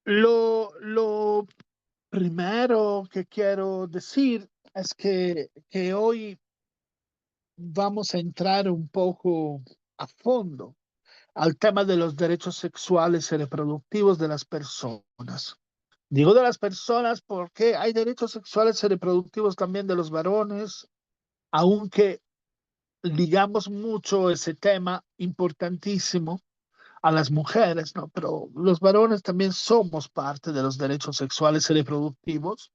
Lo primero que quiero decir es que hoy vamos a entrar un poco a fondo al tema de los derechos sexuales y reproductivos de las personas. Digo de las personas porque hay derechos sexuales y reproductivos también de los varones, aunque ligamos mucho ese tema importantísimo a las mujeres, ¿no? Pero los varones también somos parte de los derechos sexuales y reproductivos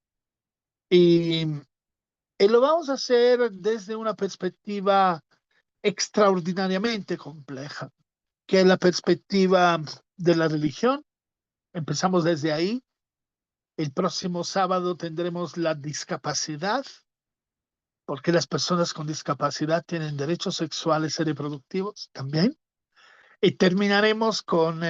y, y lo vamos a hacer desde una perspectiva extraordinariamente compleja, que es la perspectiva de la religión. Empezamos desde ahí. El próximo sábado tendremos la discapacidad, porque las personas con discapacidad tienen derechos sexuales y reproductivos también. Y terminaremos con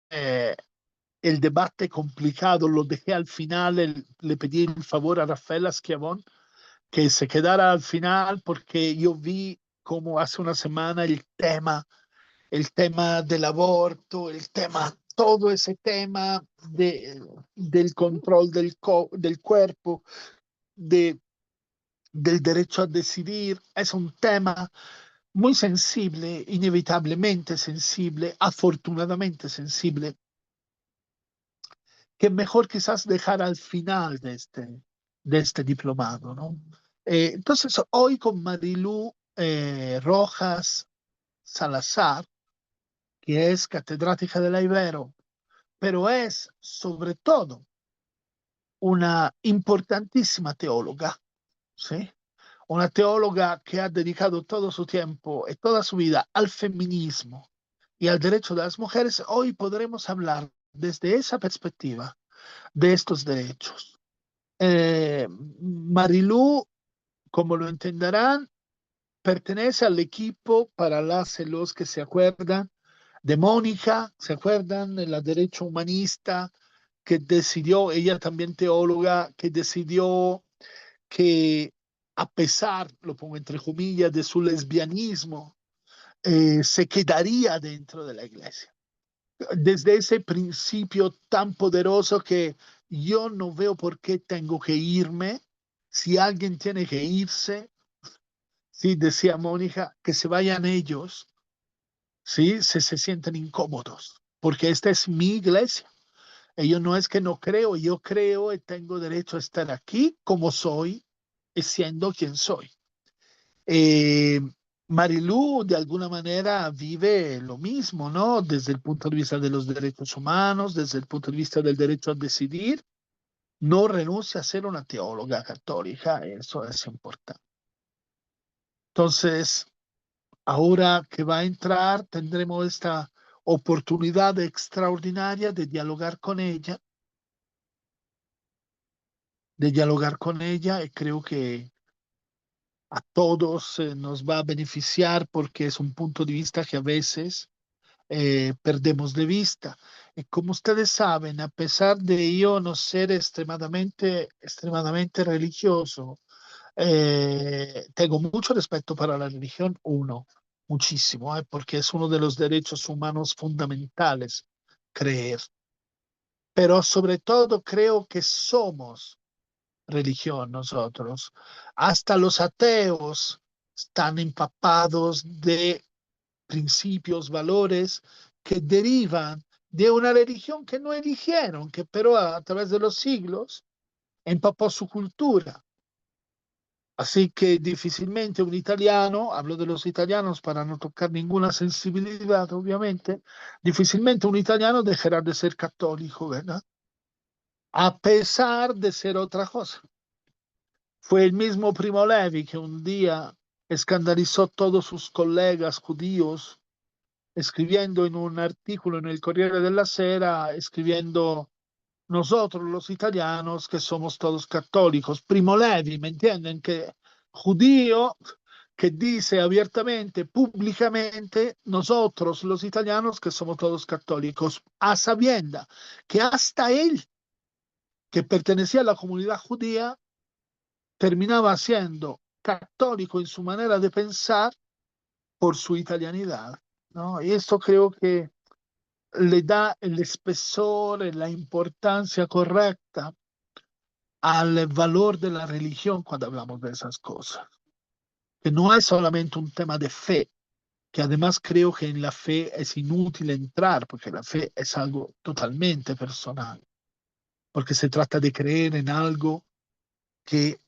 el debate complicado. Lo dejé al final, le pedí el favor a Rafaela Schiavon que se quedara al final porque yo vi como hace una semana el tema del aborto, el tema, todo ese tema del control del cuerpo, de, del derecho a decidir, es un tema muy sensible, inevitablemente sensible, afortunadamente sensible, que mejor quizás dejar al final de este diplomado, ¿no? Entonces, hoy con Marilú Rojas Salazar, que es catedrática de la Ibero, pero es sobre todo una importantísima teóloga, ¿sí? Una teóloga que ha dedicado todo su tiempo y toda su vida al feminismo y al derecho de las mujeres. Hoy podremos hablar desde esa perspectiva de estos derechos. Marilú, como lo entenderán, pertenece al equipo para las y los que se acuerdan de Mónica, ¿se acuerdan? De la derecha humanista que decidió, ella también teóloga, que decidió que a pesar, lo pongo entre comillas, de su lesbianismo, se quedaría dentro de la iglesia. Desde ese principio tan poderoso que yo no veo por qué tengo que irme, si alguien tiene que irse, sí, decía Mónica, que se vayan ellos, sí, se sienten incómodos, porque esta es mi iglesia. Y yo no es que no creo, yo creo y tengo derecho a estar aquí como soy y siendo quien soy. Eh, Marilú de alguna manera vive lo mismo, ¿no? Desde el punto de vista de los derechos humanos, desde el punto de vista del derecho a decidir, no renuncia a ser una teóloga católica, eso es importante. Entonces, ahora que va a entrar, tendremos esta oportunidad extraordinaria de dialogar con ella, y creo que a todos nos va a beneficiar porque es un punto de vista que a veces perdemos de vista. Y como ustedes saben, a pesar de yo no ser extremadamente religioso, tengo mucho respeto para la religión, uno, muchísimo, porque es uno de los derechos humanos fundamentales, creer. Pero sobre todo creo que somos religión nosotros. Hasta los ateos están empapados de principios, valores que derivan de una religión que no eligieron, que pero a través de los siglos empapó su cultura. Así que difícilmente un italiano, hablo de los italianos para no tocar ninguna sensibilidad, obviamente, difícilmente un italiano dejará de ser católico, ¿verdad? A pesar de ser otra cosa. Fue el mismo Primo Levi que un día escandalizó a todos sus colegas judíos escribiendo en un artículo en el Corriere della Sera, escribiendo nosotros los italianos que somos todos católicos. Primo Levi, ¿me entienden? Que judío que dice abiertamente, públicamente, nosotros los italianos que somos todos católicos, a sabienda que hasta él, que pertenecía a la comunidad judía, terminaba siendo católico en su manera de pensar por su italianidad, ¿no? Y esto creo que le da el espesor y la importancia correcta al valor de la religión cuando hablamos de esas cosas. Que no es solamente un tema de fe, que además creo que en la fe es inútil entrar, porque la fe es algo totalmente personal, porque se trata de creer en algo que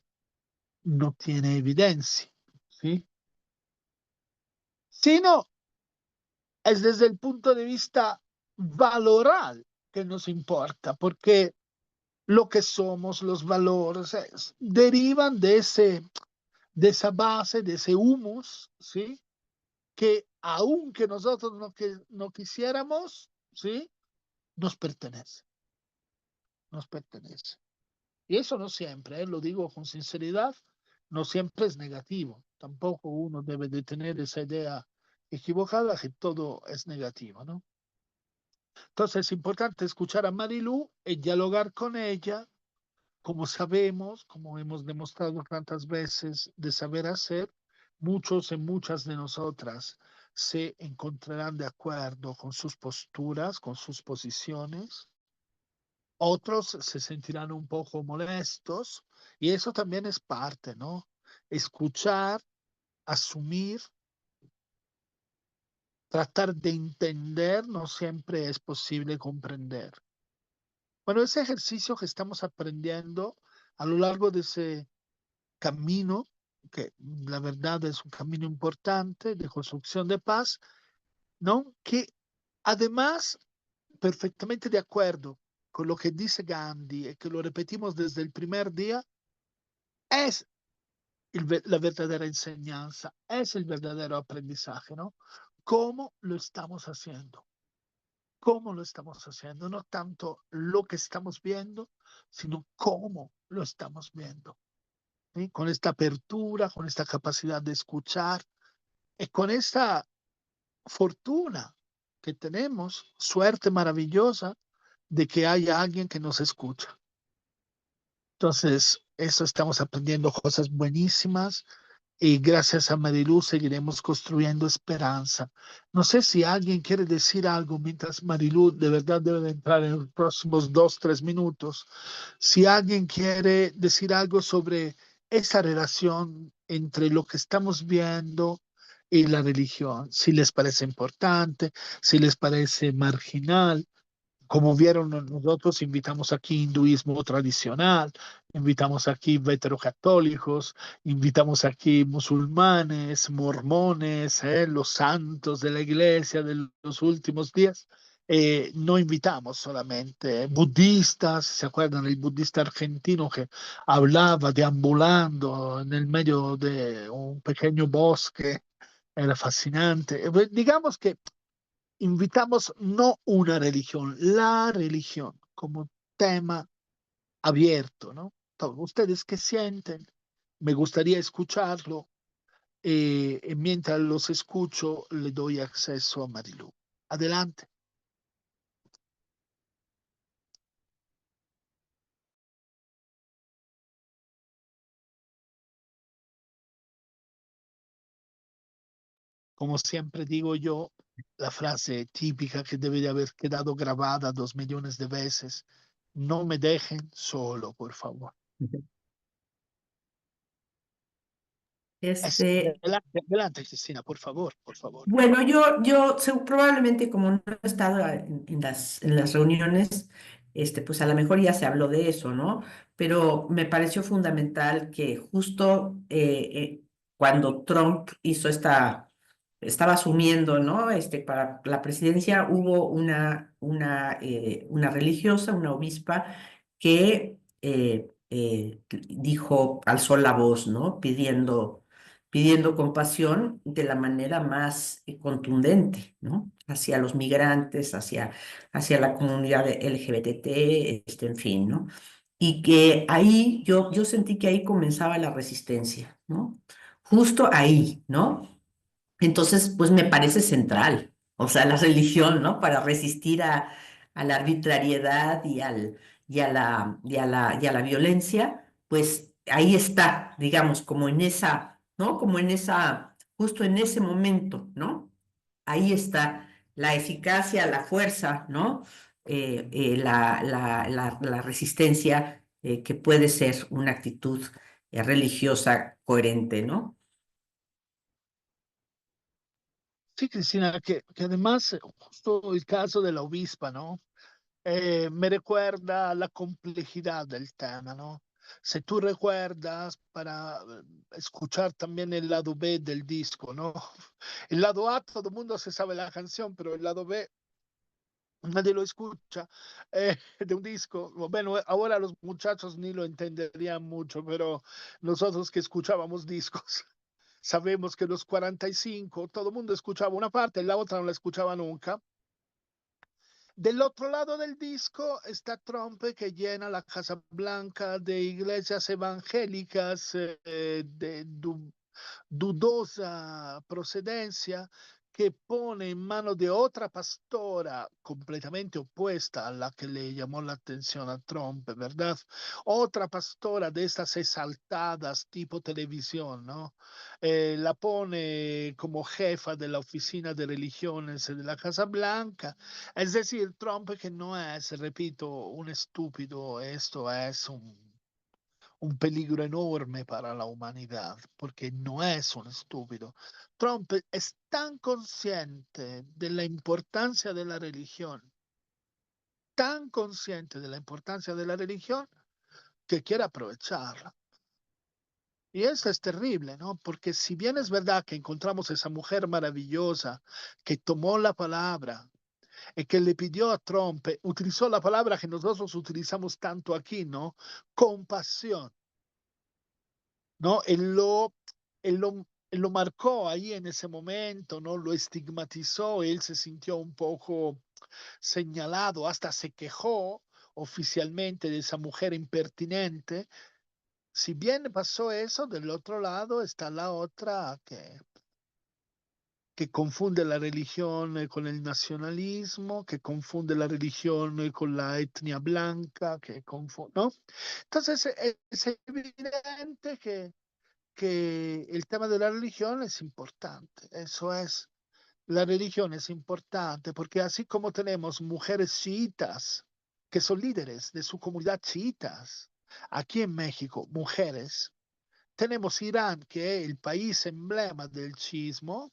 no tiene evidencia, ¿sí? Sino es desde el punto de vista valoral que nos importa, porque lo que somos, los valores, derivan de esa base, de ese humus, ¿sí? Que aunque nosotros no quisiéramos, ¿sí? Nos pertenece, nos pertenece. Y eso no siempre, lo digo con sinceridad, no siempre es negativo. Tampoco uno debe de tener esa idea equivocada que todo es negativo, ¿no? Entonces es importante escuchar a Marilu y dialogar con ella, como sabemos, como hemos demostrado tantas veces de saber hacer, muchos y muchas de nosotras se encontrarán de acuerdo con sus posturas, con sus posiciones. Otros se sentirán un poco molestos y eso también es parte, ¿no? Escuchar, asumir, tratar de entender, no siempre es posible comprender. Bueno, ese ejercicio que estamos aprendiendo a lo largo de ese camino, que la verdad es un camino importante de construcción de paz, ¿no? Que además, perfectamente de acuerdo con lo que dice Gandhi y que lo repetimos desde el primer día, es la verdadera enseñanza, es el verdadero aprendizaje, ¿no? ¿Cómo lo estamos haciendo? ¿Cómo lo estamos haciendo? No tanto lo que estamos viendo, sino cómo lo estamos viendo. ¿Sí? Con esta apertura, con esta capacidad de escuchar y con esta fortuna que tenemos, suerte maravillosa de que haya alguien que nos escucha. Entonces, eso estamos aprendiendo cosas buenísimas y gracias a Marilú seguiremos construyendo esperanza. No sé si alguien quiere decir algo mientras Marilú de verdad debe de entrar en los próximos 2, 3 minutos. Si alguien quiere decir algo sobre esa relación entre lo que estamos viendo y la religión, si les parece importante, si les parece marginal. Como vieron, nosotros invitamos aquí hinduismo tradicional, invitamos aquí veterocatólicos, invitamos aquí musulmanes, mormones, los santos de la iglesia de los últimos días. No invitamos solamente budistas, ¿se acuerdan? El budista argentino que hablaba deambulando en el medio de un pequeño bosque, era fascinante. Digamos que invitamos no una religión, la religión como tema abierto, ¿no? Entonces, ¿ustedes qué sienten? Me gustaría escucharlo y mientras los escucho le doy acceso a Marilu. Adelante. Como siempre digo yo, la frase típica que debe de haber quedado grabada 2 millones de veces, no me dejen solo, por favor. Este, Adelante, adelante, Cristina, por favor, por favor. bueno, probablemente como no he estado en las reuniones, pues a lo mejor ya se habló de eso, ¿no? Pero me pareció fundamental que justo cuando Trump estaba asumiendo, ¿no? Para la presidencia hubo una religiosa, una obispa, que alzó la voz, ¿no? Pidiendo compasión de la manera más contundente, ¿no? Hacia los migrantes, hacia la comunidad LGBT, en fin, ¿no? Y que ahí yo sentí que ahí comenzaba la resistencia, ¿no? Justo ahí, ¿no? Entonces, pues me parece central, o sea, la religión, ¿no? Para resistir a la arbitrariedad y a la violencia, pues ahí está, digamos, como en esa, ¿no? Como en esa, justo en ese momento, ¿no? Ahí está la eficacia, la fuerza, ¿no? La resistencia que puede ser una actitud religiosa coherente, ¿no? Sí, Cristina, que además justo el caso de la obispa, ¿no? Me recuerda la complejidad del tema, ¿no? Si tú recuerdas para escuchar también el lado B del disco, ¿no? El lado A, todo el mundo se sabe la canción, pero el lado B nadie lo escucha de un disco. Bueno, ahora los muchachos ni lo entenderían mucho, pero nosotros que escuchábamos discos, sabemos que los 45, todo el mundo escuchaba una parte, la otra no la escuchaba nunca. Del otro lado del disco está Trump que llena la Casa Blanca de iglesias evangélicas de dudosa procedencia que pone en manos de otra pastora completamente opuesta a la que le llamó la atención a Trump, ¿verdad? Otra pastora de estas exaltadas tipo televisión, ¿no? La pone como jefa de la oficina de religiones de la Casa Blanca. Es decir, Trump que no es, repito, un estúpido, esto es un peligro enorme para la humanidad, porque no es un estúpido. Trump es tan consciente de la importancia de la religión, tan consciente de la importancia de la religión, que quiere aprovecharla. Y eso es terrible, ¿no? Porque si bien es verdad que encontramos esa mujer maravillosa que tomó la palabra y que le pidió a Trump, utilizó la palabra que nosotros utilizamos tanto aquí, ¿no? Compasión. ¿No? Él lo marcó ahí en ese momento, ¿no? Lo estigmatizó, él se sintió un poco señalado, hasta se quejó oficialmente de esa mujer impertinente. Si bien pasó eso, del otro lado está la otra que confunde la religión con el nacionalismo, que confunde la religión con la etnia blanca, que confunde, ¿no? Entonces es evidente que el tema de la religión es importante. Eso es, la religión es importante porque así como tenemos mujeres chiitas que son líderes de su comunidad chiitas, aquí en México, mujeres, tenemos Irán, que es el país emblema del chiismo,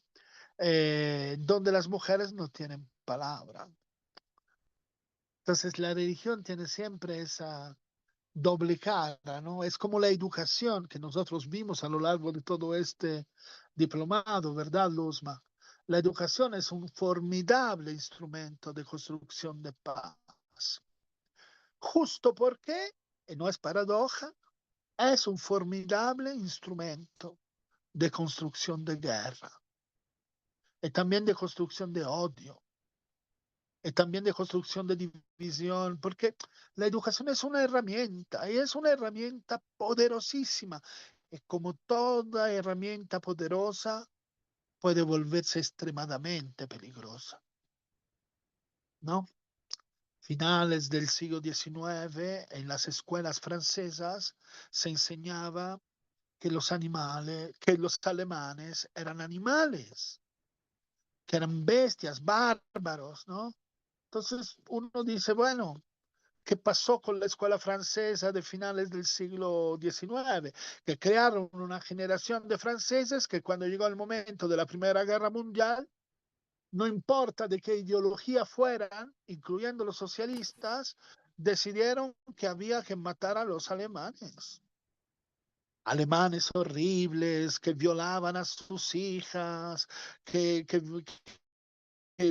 donde las mujeres no tienen palabra. Entonces la religión tiene siempre esa doble cara, ¿no? Es como la educación que nosotros vimos a lo largo de todo este diplomado, ¿verdad, Luzma? La educación es un formidable instrumento de construcción de paz. Justo porque, y no es paradoja, es un formidable instrumento de construcción de guerra y también de construcción de odio y también de construcción de división, porque la educación es una herramienta y es una herramienta poderosísima. Y como toda herramienta poderosa, puede volverse extremadamente peligrosa, ¿no? Finales del siglo XIX, en las escuelas francesas se enseñaba que los animales, que los alemanes eran animales, que eran bestias, bárbaros, ¿no? Entonces uno dice, bueno, ¿qué pasó con la escuela francesa de finales del siglo XIX? Que crearon una generación de franceses que cuando llegó el momento de la Primera Guerra Mundial, no importa de qué ideología fueran, incluyendo los socialistas, decidieron que había que matar a los alemanes. Alemanes horribles que violaban a sus hijas, que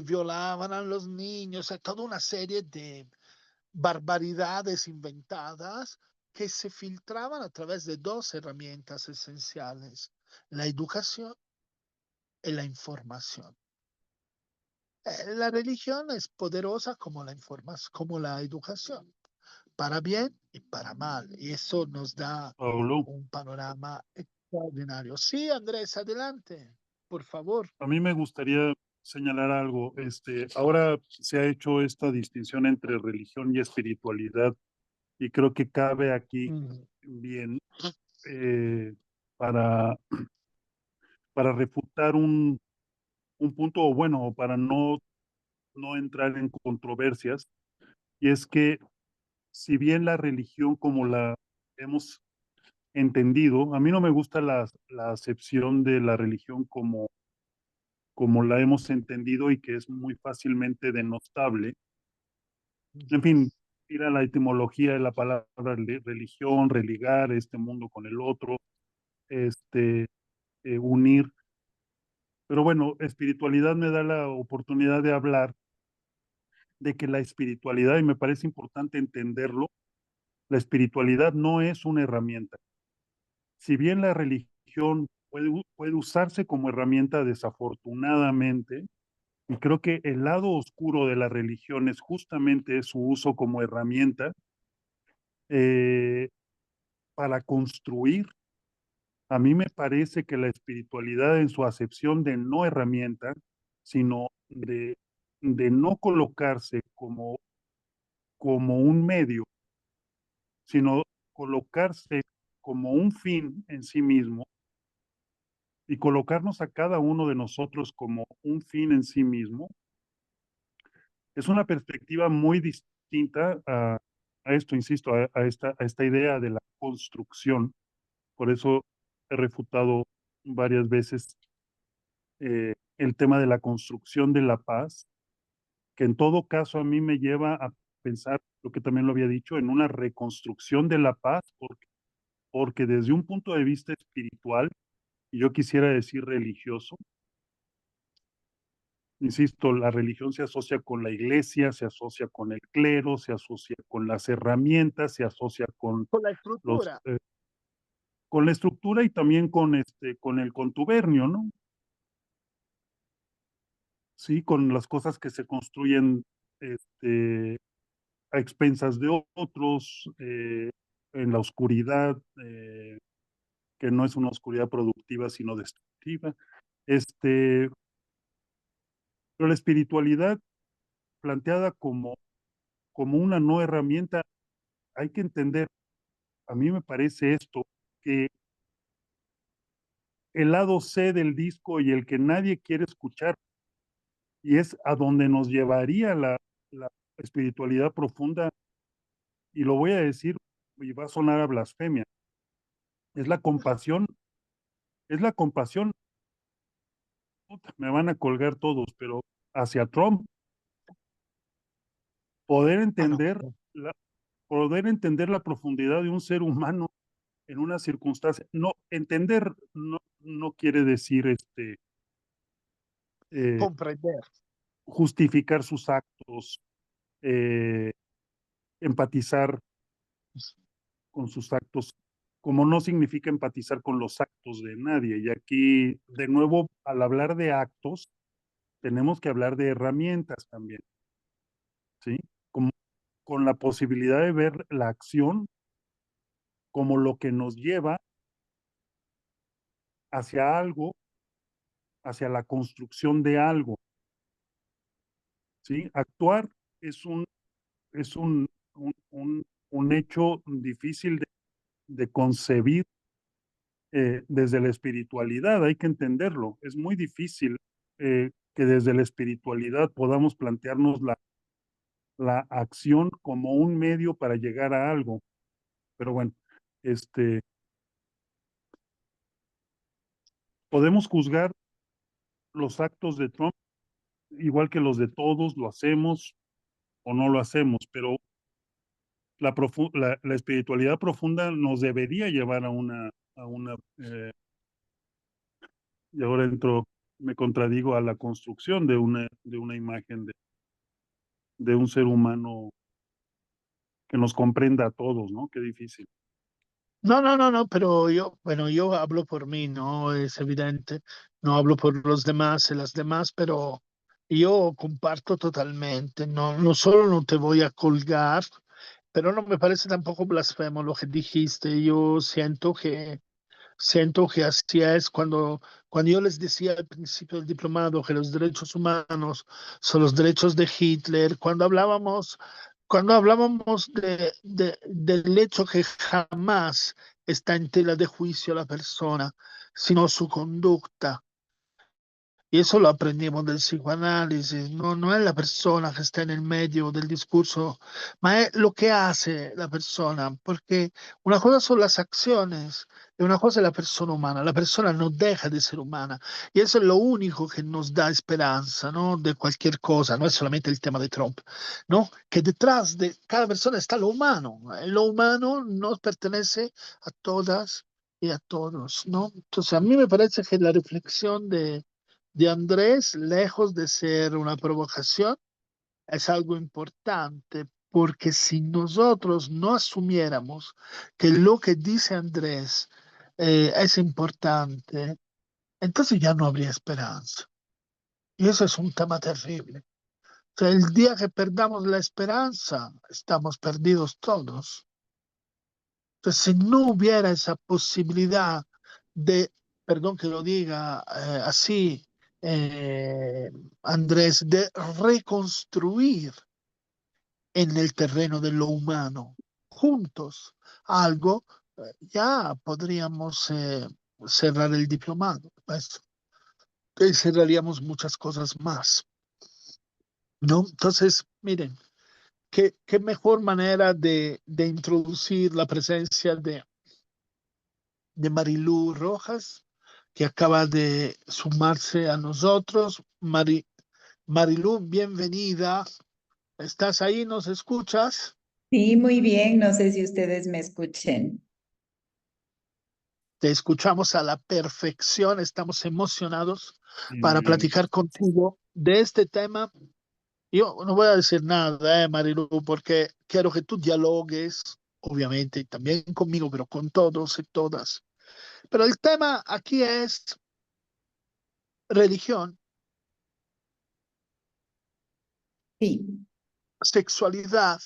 violaban a los niños, toda una serie de barbaridades inventadas que se filtraban a través de dos herramientas esenciales, la educación y la información. La religión es poderosa como la información, como la educación, para bien y para mal, y eso nos da Paulo, un panorama extraordinario. Sí, Andrés, adelante, por favor. a mí me gustaría señalar algo. Ahora se ha hecho esta distinción entre religión y espiritualidad y creo que cabe aquí Mm. bien eh, para, para refutar un punto, o bueno, para no no entrar en controversias, y es que si bien la religión como la hemos entendido, a mí no me gusta la acepción de la religión como la hemos entendido y que es muy fácilmente denostable. En fin, ir a la etimología de la palabra religión, religar este mundo con el otro, este, unir. Pero bueno, espiritualidad me da la oportunidad de hablar de que la espiritualidad, y me parece importante entenderlo, la espiritualidad no es una herramienta. Si bien la religión puede usarse como herramienta, desafortunadamente, y creo que el lado oscuro de la religión es justamente su uso como herramienta eh, para construir. A mí me parece que la espiritualidad en su acepción de no herramienta, sino de no colocarse como un medio, sino colocarse como un fin en sí mismo y colocarnos a cada uno de nosotros como un fin en sí mismo, es una perspectiva muy distinta a esto, insisto, a esta idea de la construcción. Por eso he refutado varias veces el tema de la construcción de la paz, que en todo caso a mí me lleva a pensar, lo que también lo había dicho, en una reconstrucción de la paz, porque desde un punto de vista espiritual, y yo quisiera decir religioso, insisto, la religión se asocia con la iglesia, se asocia con el clero, se asocia con las herramientas, se asocia Con la los, estructura. eh, con la estructura y también con el contubernio, ¿no? Sí, con las cosas que se construyen este, a expensas de otros, en la oscuridad, que no es una oscuridad productiva, sino destructiva. Este, pero la espiritualidad planteada como una no herramienta, hay que entender, a mí me parece esto, que el lado C del disco y el que nadie quiere escuchar, y es a donde nos llevaría la espiritualidad profunda, y lo voy a decir, y va a sonar a blasfemia, es la compasión, es la compasión, puta, me van a colgar todos, pero hacia Trump, poder Ah, no. entender la, poder entender la profundidad de un ser humano en una circunstancia. No, entender no quiere decir eh, Comprender. justificar sus actos, eh, empatizar con sus actos, como no significa empatizar con los actos de nadie. Y aquí, de nuevo, al hablar de actos, tenemos que hablar de herramientas también, ¿sí? Como, con la posibilidad de ver la acción como lo que nos lleva hacia algo, hacia la construcción de algo, ¿sí? Actuar es un hecho difícil de concebir desde la espiritualidad, hay que entenderlo. Es muy difícil que desde la espiritualidad podamos plantearnos la acción como un medio para llegar a algo. Pero bueno, este, podemos juzgar los actos de Trump igual que los de todos, lo hacemos o no lo hacemos, pero la espiritualidad profunda nos debería llevar y ahora me contradigo, a la construcción de una imagen de un ser humano que nos comprenda a todos, ¿no? Qué difícil. No, no, no, no, pero yo, bueno, yo hablo por mí, ¿no? Es evidente. No hablo por los demás y las demás, pero yo comparto totalmente. No, no solo no te voy a colgar, pero no me parece tampoco blasfemo lo que dijiste. Yo siento que así es cuando yo les decía al principio del diplomado que los derechos humanos son los derechos de Hitler, cuando hablábamos del hecho que jamás está en tela de juicio la persona, sino su conducta. Y eso lo aprendimos del psicoanálisis, no es la persona que está en el medio del discurso, ma es lo que hace la persona, porque una cosa son las acciones y una cosa es la persona humana. La persona no deja de ser humana y eso es lo único que nos da esperanza, ¿no? De cualquier cosa, no es solamente el tema de Trump, ¿no? Que detrás de cada persona está lo humano. Lo humano nos pertenece a todas y a todos, ¿no? Entonces a mí me parece que la reflexión de Andrés, lejos de ser una provocación, es algo importante, porque si nosotros no asumiéramos que lo que dice Andrés es importante, entonces ya no habría esperanza. Y eso es un tema terrible. O sea, el día que perdamos la esperanza, estamos perdidos todos. Entonces, si no hubiera esa posibilidad de, perdón que lo diga así, eh, Andrés, de reconstruir en el terreno de lo humano, juntos, algo, ya podríamos cerrar el diplomado, pues, y cerraríamos muchas cosas más, ¿no? Entonces, miren, qué mejor manera de introducir la presencia de Marilú Rojas, que acaba de sumarse a nosotros. Marilú, bienvenida. ¿Estás ahí? ¿Nos escuchas? Sí, muy bien. No sé si ustedes me escuchen. Te escuchamos a la perfección. Estamos emocionados Muy para bien. platicar contigo de este tema. Yo no voy a decir nada, Marilú, porque quiero que tú dialogues, obviamente, también conmigo, pero con todos y todas. Pero el tema aquí es religión, Sí, sexualidad,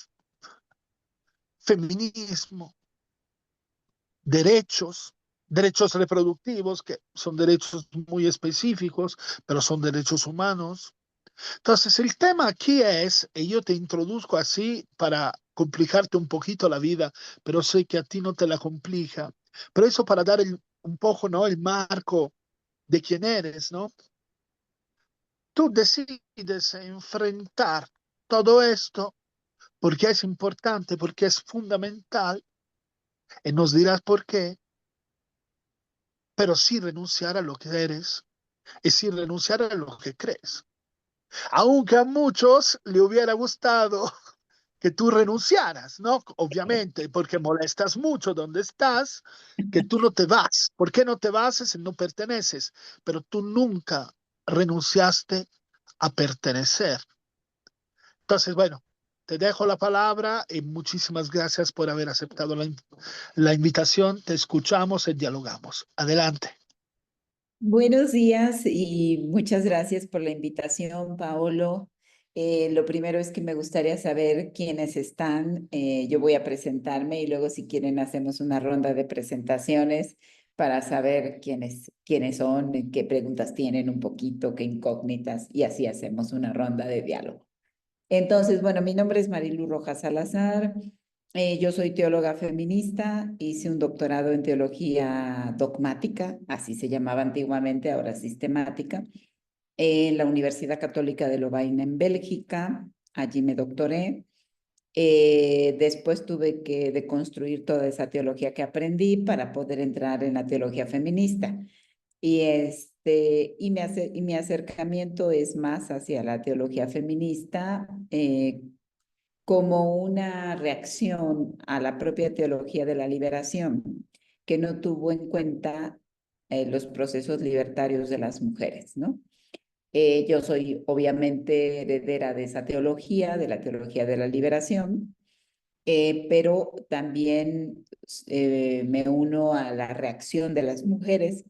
feminismo, derechos, derechos reproductivos, que son derechos muy específicos, pero son derechos humanos. Entonces, el tema aquí es, y yo te introduzco así para complicarte un poquito la vida, pero sé que a ti no te la complica, pero eso para dar un poco, ¿no? El marco de quién eres, ¿no? Tú decides enfrentar todo esto porque es importante, porque es fundamental, y nos dirás por qué, pero sin renunciar a lo que eres y sin renunciar a lo que crees. Aunque a muchos le hubiera gustado que tú renunciaras, ¿no? Obviamente, porque molestas mucho donde estás, que tú no te vas. ¿Por qué no te vas si no perteneces? Pero tú nunca renunciaste a pertenecer. Entonces, bueno, te dejo la palabra y muchísimas gracias por haber aceptado la invitación. Te escuchamos y dialogamos. Adelante. buenos días y muchas gracias por la invitación, Paolo. Lo primero es que me gustaría saber quiénes están. Yo voy a presentarme y luego si quieren hacemos una ronda de presentaciones para saber quiénes son, qué preguntas tienen un poquito, qué incógnitas y así hacemos una ronda de diálogo. Entonces, bueno, mi nombre es Marilu Rojas Salazar. Yo soy teóloga feminista, hice un doctorado en teología dogmática, así se llamaba antiguamente, ahora sistemática, en la Universidad Católica de Lovaina en Bélgica. Allí me doctoré. Después tuve que deconstruir toda esa teología que aprendí para poder entrar en la teología feminista. Y mi acercamiento es más hacia la teología feminista como una reacción a la propia teología de la liberación, que no tuvo en cuenta los procesos libertarios de las mujeres, ¿no? Yo soy obviamente heredera de esa teología, de la teología de la liberación, pero también me uno a la reacción de las mujeres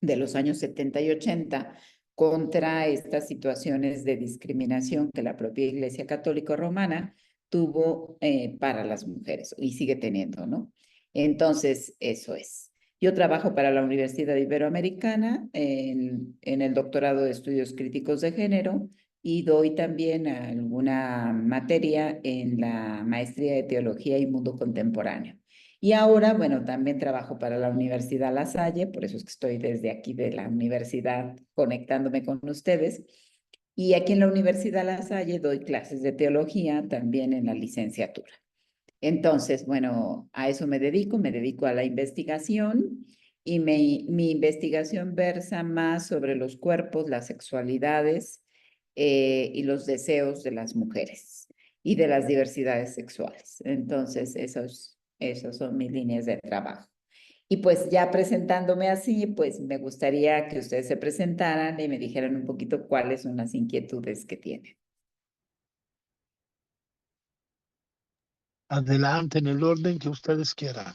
de los años 70 y 80 contra estas situaciones de discriminación que la propia Iglesia Católica Romana tuvo para las mujeres y sigue teniendo, ¿no? Entonces, eso es. Yo trabajo para la Universidad Iberoamericana en el doctorado de Estudios Críticos de Género y doy también alguna materia en la maestría de Teología y Mundo Contemporáneo. Y ahora, bueno, también trabajo para la Universidad La Salle, por eso es que estoy desde aquí de la universidad conectándome con ustedes. Y aquí en la Universidad La Salle doy clases de teología también en la licenciatura. Entonces, bueno, a eso me dedico a la investigación y mi investigación versa más sobre los cuerpos, las sexualidades y los deseos de las mujeres y de las diversidades sexuales. Entonces, esos son mis líneas de trabajo. Y pues ya presentándome así, pues me gustaría que ustedes se presentaran y me dijeran un poquito cuáles son las inquietudes que tienen. Adelante en el orden que ustedes quieran.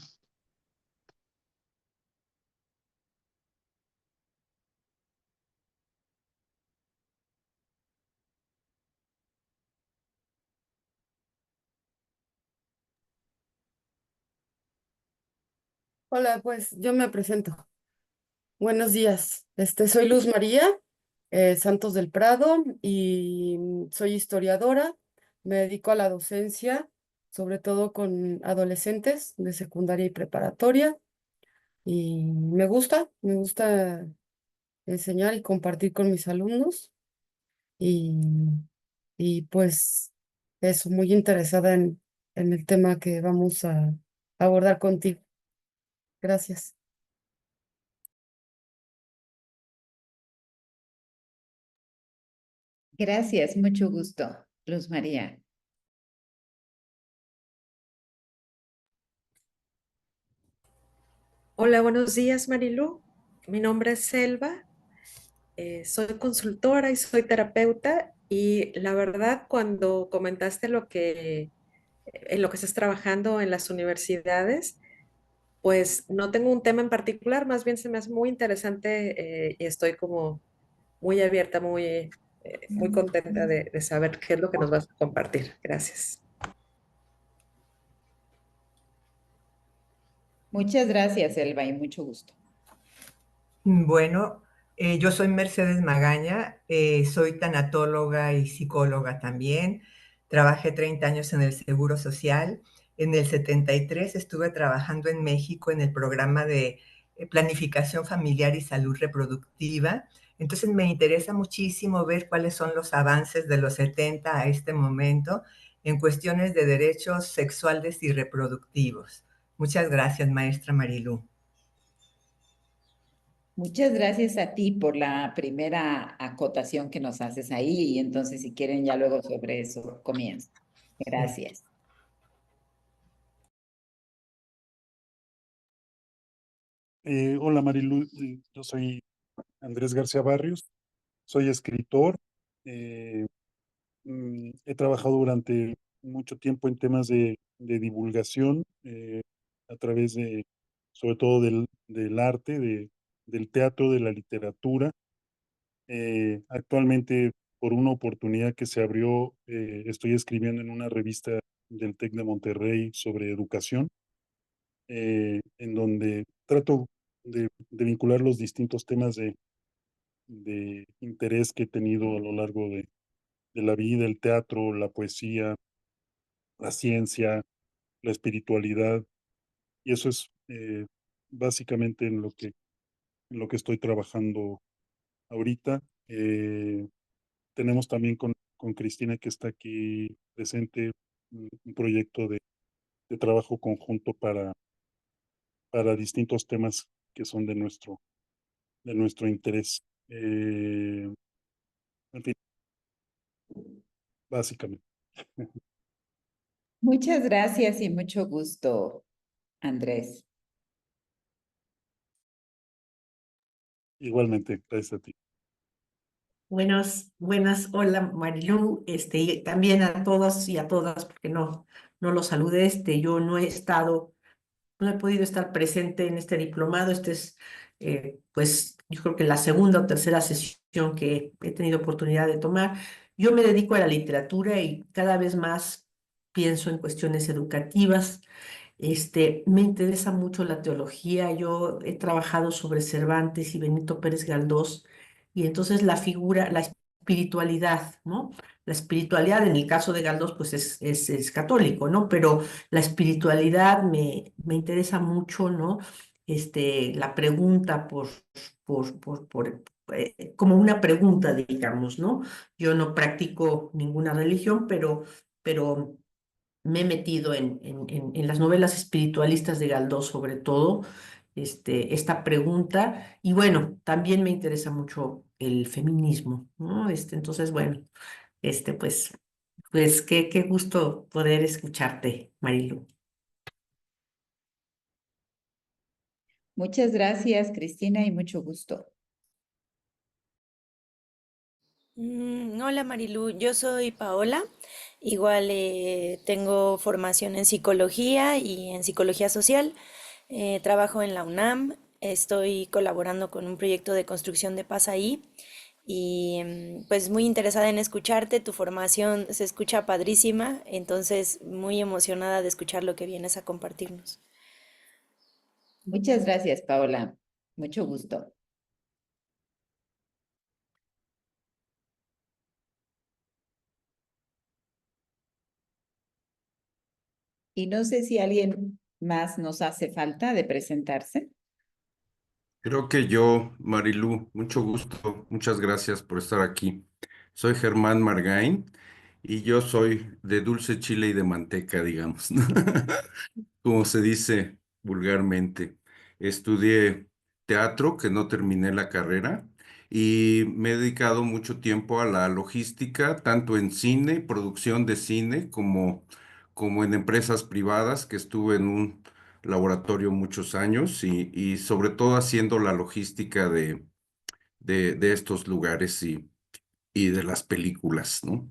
Hola, pues yo me presento. Buenos días. Soy Luz María Santos del Prado y soy historiadora. Me dedico a la docencia, sobre todo con adolescentes de secundaria y preparatoria. Y me gusta enseñar y compartir con mis alumnos. Y, y pues eso, muy interesada en el tema que vamos a abordar contigo. Gracias. Gracias, mucho gusto, Luz María. Hola, buenos días, Marilú. Mi nombre es Selva, soy consultora y soy terapeuta y la verdad cuando comentaste en lo que estás trabajando en las universidades, pues no tengo un tema en particular, más bien se me hace muy interesante y estoy como muy abierta, muy contenta de saber qué es lo que nos vas a compartir. Gracias. Muchas gracias, Elba, y mucho gusto. Bueno, yo soy Mercedes Magaña, soy tanatóloga y psicóloga también. Trabajé 30 años en el Seguro Social. En el 73 estuve trabajando en México en el programa de planificación familiar y salud reproductiva. Entonces me interesa muchísimo ver cuáles son los avances de los 70 a este momento en cuestiones de derechos sexuales y reproductivos. Muchas gracias, maestra Marilú. Muchas gracias a ti por la primera acotación que nos haces ahí y entonces si quieren ya luego sobre eso comienzo. Gracias. Hola Marilu, yo soy Andrés García Barrios, soy escritor, eh, he trabajado durante mucho tiempo en temas de divulgación a través de, sobre todo del arte, del teatro, de la literatura. Actualmente, por una oportunidad que se abrió, estoy escribiendo en una revista del TEC de Monterrey sobre educación, en donde trato de vincular los distintos temas de interés que he tenido a lo largo de la vida, el teatro, la poesía, la ciencia, la espiritualidad, y eso es básicamente en lo que estoy trabajando ahorita. Tenemos también con Cristina, que está aquí presente, un proyecto de trabajo conjunto para distintos temas que son de nuestro interés. En fin, básicamente. Muchas gracias y mucho gusto, Andrés. Igualmente, gracias a ti. Buenas, hola Marilú, y también a todos y a todas, porque no los saludé, yo no he podido estar presente en este diplomado. Pues, yo creo que la segunda o tercera sesión que he tenido oportunidad de tomar. Yo me dedico a la literatura y cada vez más pienso en cuestiones educativas. Me interesa mucho la teología. Yo he trabajado sobre Cervantes y Benito Pérez Galdós, y entonces la espiritualidad, ¿no? La espiritualidad, en el caso de Galdós, pues es católico, ¿no? Pero la espiritualidad me interesa mucho, ¿no? La pregunta como una pregunta, digamos, ¿no? Yo no practico ninguna religión, pero me he metido en las novelas espiritualistas de Galdós, sobre todo, esta pregunta. Y bueno, también me interesa mucho el feminismo, ¿no? Entonces, bueno, pues, qué gusto poder escucharte, Marilu. Muchas gracias, Cristina, y mucho gusto. Hola Marilu, yo soy Paola. Igual tengo formación en psicología y en psicología social. Trabajo en la UNAM. Estoy colaborando con un proyecto de construcción de paz ahí. Y pues muy interesada en escucharte. Tu formación se escucha padrísima. Entonces muy emocionada de escuchar lo que vienes a compartirnos. Muchas gracias, Paola. Mucho gusto. Y no sé si alguien más nos hace falta de presentarse. Creo que yo, Marilú, mucho gusto, muchas gracias por estar aquí. Soy Germán Margain y yo soy de dulce chile y de manteca, digamos, ¿no? Como se dice vulgarmente. Estudié teatro, que no terminé la carrera, y me he dedicado mucho tiempo a la logística, tanto en cine, producción de cine, como en empresas privadas, que estuve en un laboratorio muchos años y sobre todo haciendo la logística de estos lugares y de las películas, ¿no?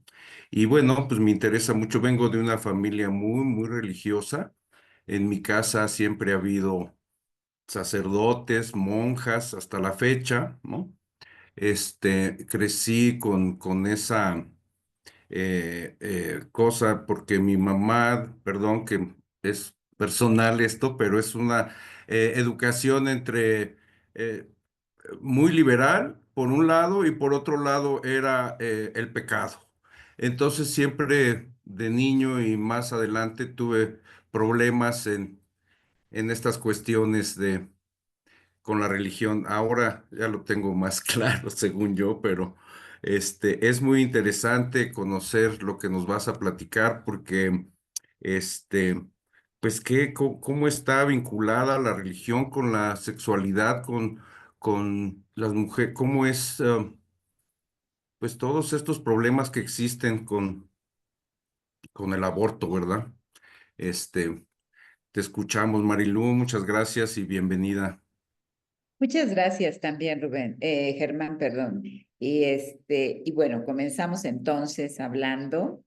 Y bueno, pues me interesa mucho, vengo de una familia muy, muy religiosa. En mi casa siempre ha habido sacerdotes, monjas, hasta la fecha, ¿no? Crecí con esa cosa porque mi mamá, perdón que es personal esto, pero es una educación entre muy liberal, por un lado, y por otro lado era el pecado. Entonces siempre de niño y más adelante tuve problemas en estas cuestiones con la religión. Ahora ya lo tengo más claro, según yo, pero es muy interesante conocer lo que nos vas a platicar porque, este, pues, cómo está vinculada la religión con la sexualidad, con las mujeres, cómo es, pues, todos estos problemas que existen con el aborto, ¿verdad? Este, Te escuchamos, Marilú, muchas gracias y bienvenida. Muchas gracias también, Germán, perdón. Y bueno, comenzamos entonces hablando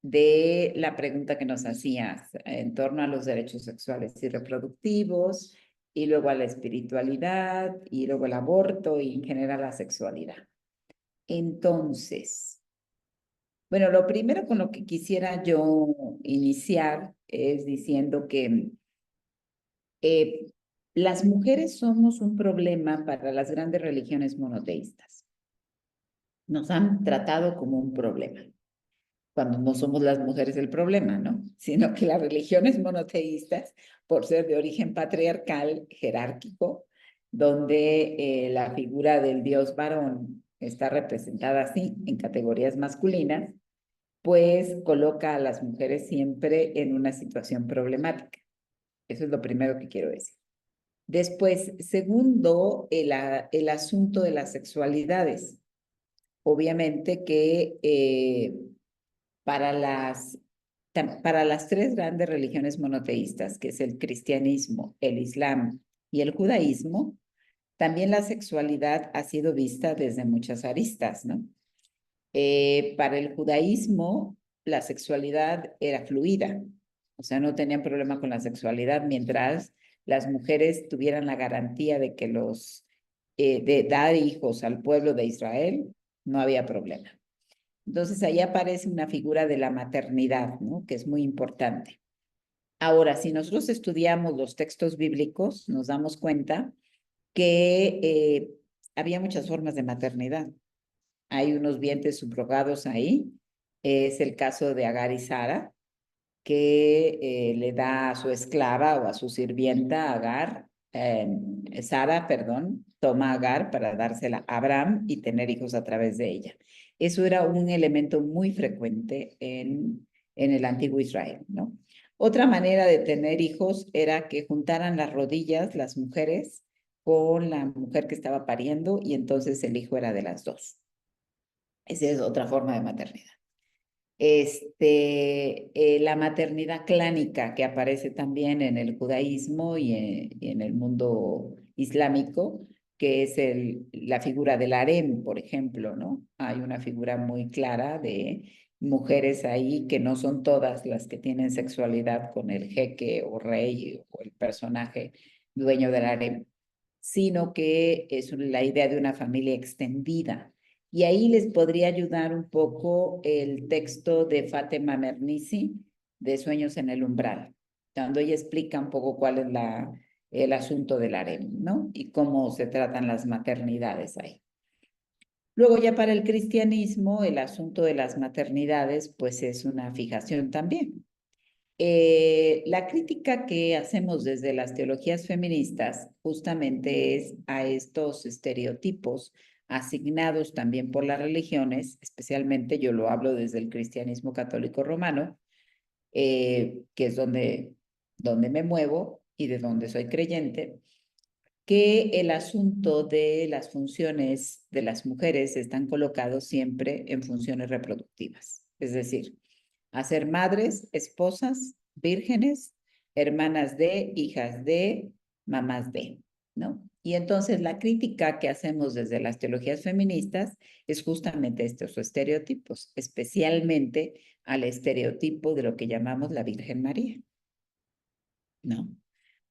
de la pregunta que nos hacías en torno a los derechos sexuales y reproductivos, y luego a la espiritualidad, y luego el aborto, y en general la sexualidad. Entonces, bueno, lo primero con lo que quisiera yo iniciar es diciendo que las mujeres somos un problema para las grandes religiones monoteístas. Nos han tratado como un problema, cuando no somos las mujeres el problema, ¿no? Sino que las religiones monoteístas, por ser de origen patriarcal, jerárquico, donde la figura del dios varón está representada así, en categorías masculinas, pues coloca a las mujeres siempre en una situación problemática. Eso es lo primero que quiero decir. Después, segundo, el asunto de las sexualidades. Obviamente que para las tres grandes religiones monoteístas, que es el cristianismo, el islam y el judaísmo, también la sexualidad ha sido vista desde muchas aristas, ¿no? Para el judaísmo, la sexualidad era fluida, o sea, no tenían problema con la sexualidad mientras las mujeres tuvieran la garantía de que de dar hijos al pueblo de Israel, no había problema. Entonces ahí aparece una figura de la maternidad, ¿no? Que es muy importante. Ahora, si nosotros estudiamos los textos bíblicos, nos damos cuenta que había muchas formas de maternidad. hay unos vientres subrogados ahí. Es el caso de Agar y Sara, que le da a su esclava o a su sirvienta Agar, Sara, perdón, toma a Agar para dársela a Abraham y tener hijos a través de ella. Eso era un elemento muy frecuente en el antiguo Israel, ¿no? Otra manera de tener hijos era que juntaran las rodillas las mujeres con la mujer que estaba pariendo y entonces el hijo era de las dos. Esa es otra forma de maternidad. La maternidad clánica que aparece también en el judaísmo y en el mundo islámico, que es la figura del harem, por ejemplo, ¿no? Hay una figura muy clara de mujeres ahí que no son todas las que tienen sexualidad con el jeque o rey o el personaje dueño del harem, sino que es la idea de una familia extendida. Y ahí les podría ayudar un poco el texto de Fátima Mernissi, de Sueños en el Umbral, cuando ella explica un poco cuál es el asunto del harem, ¿no? Y cómo se tratan las maternidades ahí. Luego ya para el cristianismo, el asunto de las maternidades, pues es una fijación también. La crítica que hacemos desde las teologías feministas justamente es a estos estereotipos asignados también por las religiones, especialmente yo lo hablo desde el cristianismo católico romano, que es donde me muevo y de donde soy creyente, que el asunto de las funciones de las mujeres están colocados siempre en funciones reproductivas, es decir, a ser madres, esposas, vírgenes, hermanas de, hijas de, mamás de, ¿no? Y entonces la crítica que hacemos desde las teologías feministas es justamente estos estereotipos, especialmente al estereotipo de lo que llamamos la Virgen María, ¿no?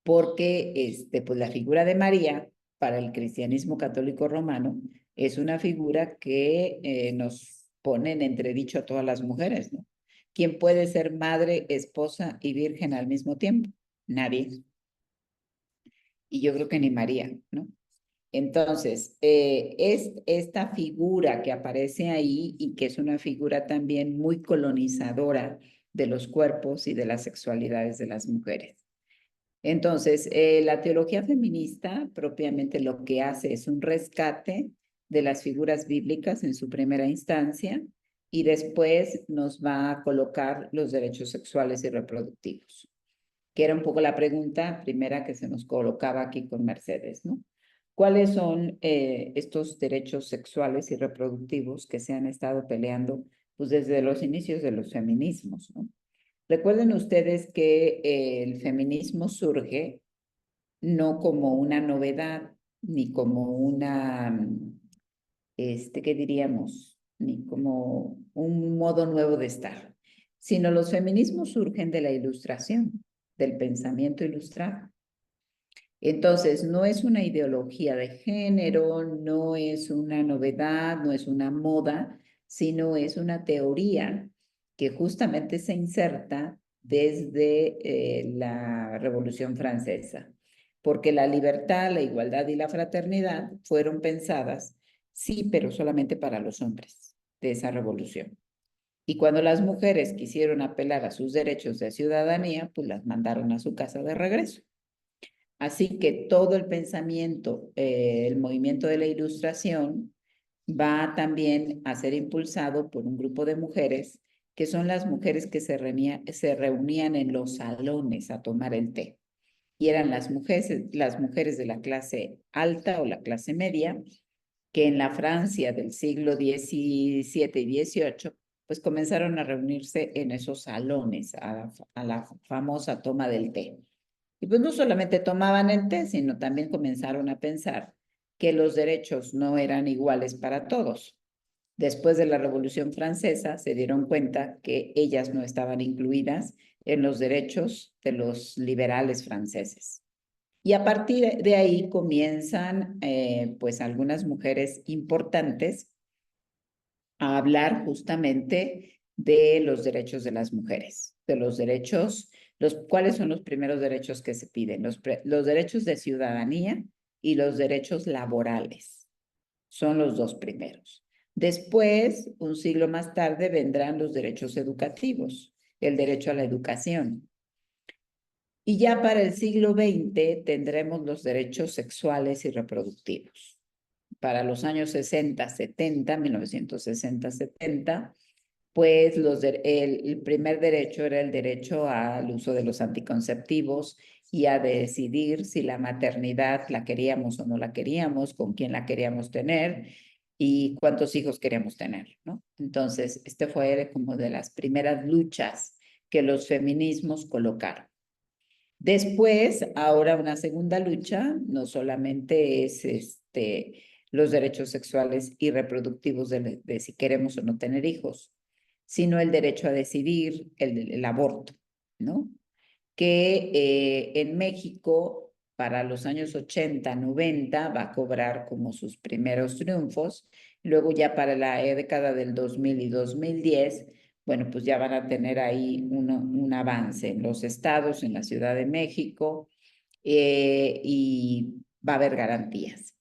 Porque pues la figura de María para el cristianismo católico romano es una figura que nos pone en entredicho a todas las mujeres, ¿no? ¿Quién puede ser madre, esposa y virgen al mismo tiempo? Nadie. Y yo creo que ni María, ¿no? Entonces, es esta figura que aparece ahí y que es una figura también muy colonizadora de los cuerpos y de las sexualidades de las mujeres. Entonces, la teología feminista propiamente lo que hace es un rescate de las figuras bíblicas en su primera instancia y después nos va a colocar los derechos sexuales y reproductivos, que era un poco la pregunta primera que se nos colocaba aquí con Mercedes, ¿no? ¿Cuáles son estos derechos sexuales y reproductivos que se han estado peleando pues, desde los inicios de los feminismos, ¿no? Recuerden ustedes que el feminismo surge no como una novedad, ni como una, ¿qué diríamos? Ni como un modo nuevo de estar, sino los feminismos surgen de la ilustración, del pensamiento ilustrado. Entonces, no es una ideología de género, no es una novedad, no es una moda, sino es una teoría que justamente se inserta desde la Revolución Francesa, porque la libertad, la igualdad y la fraternidad fueron pensadas, sí, pero solamente para los hombres de esa revolución. Y cuando las mujeres quisieron apelar a sus derechos de ciudadanía, pues las mandaron a su casa de regreso. Así que todo el pensamiento, el movimiento de la Ilustración va también a ser impulsado por un grupo de mujeres que son las mujeres que se reunían en los salones a tomar el té. Y eran las mujeres de la clase alta o la clase media, que en la Francia del siglo XVII y XVIII, pues comenzaron a reunirse en esos salones a la famosa toma del té. Y pues no solamente tomaban el té, sino también comenzaron a pensar que los derechos no eran iguales para todos. Después de la Revolución Francesa se dieron cuenta que ellas no estaban incluidas en los derechos de los liberales franceses. Y a partir de ahí comienzan pues algunas mujeres importantes a hablar justamente de los derechos de las mujeres, de los derechos, ¿cuáles son los primeros derechos que se piden? Los derechos de ciudadanía y los derechos laborales son los dos primeros. Después, un siglo más tarde, vendrán los derechos educativos, el derecho a la educación. Y ya para el siglo XX tendremos los derechos sexuales y reproductivos. Para los años 60, 70, 1960, 70, pues el primer derecho era el derecho al uso de los anticonceptivos y a decidir si la maternidad la queríamos o no la queríamos, con quién la queríamos tener y cuántos hijos queríamos tener, ¿no? Entonces, fue como de las primeras luchas que los feminismos colocaron. Después, ahora una segunda lucha, no solamente es los derechos sexuales y reproductivos de si queremos o no tener hijos, sino el derecho a decidir, el aborto, ¿no? Que en México, para los años 80, 90, va a cobrar como sus primeros triunfos. Luego ya para la década del 2000 y 2010, bueno, pues ya van a tener ahí un avance en los estados, en la Ciudad de México, y va a haber garantías.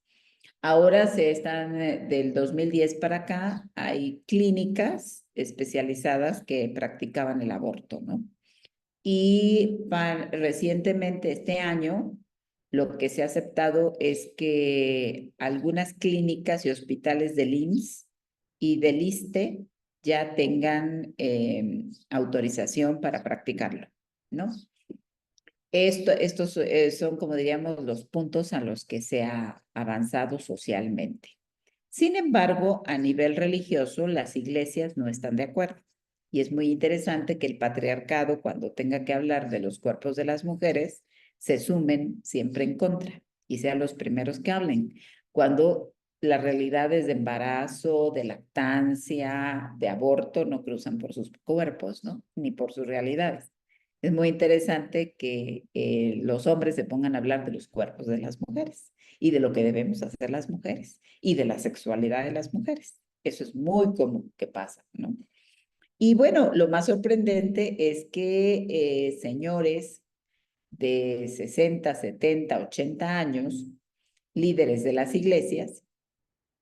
Ahora del 2010 para acá, hay clínicas especializadas que practicaban el aborto, ¿no? Y recientemente, este año, lo que se ha aceptado es que algunas clínicas y hospitales del IMSS y del ISSSTE ya tengan autorización para practicarlo, ¿no? Estos son, como diríamos, los puntos a los que se ha avanzado socialmente. Sin embargo, a nivel religioso, las iglesias no están de acuerdo. Y es muy interesante que el patriarcado, cuando tenga que hablar de los cuerpos de las mujeres, se sumen siempre en contra y sean los primeros que hablen. Cuando las realidades de embarazo, de lactancia, de aborto no cruzan por sus cuerpos, ¿no? Ni por sus realidades. Es muy interesante que los hombres se pongan a hablar de los cuerpos de las mujeres y de lo que debemos hacer las mujeres y de la sexualidad de las mujeres. Eso es muy común que pasa, ¿no? Y bueno, lo más sorprendente es que señores de 60, 70, 80 años, líderes de las iglesias,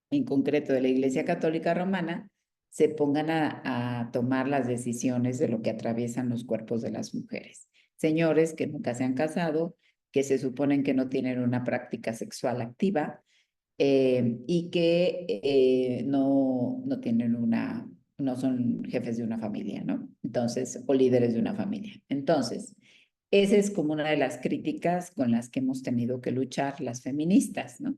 en concreto de la Iglesia Católica Romana, se pongan a tomar las decisiones de lo que atraviesan los cuerpos de las mujeres. Señores que nunca se han casado, que se suponen que no tienen una práctica sexual activa y que no tienen no son jefes de una familia, ¿no? Entonces, o líderes de una familia. Entonces, esa es como una de las críticas con las que hemos tenido que luchar las feministas, ¿no?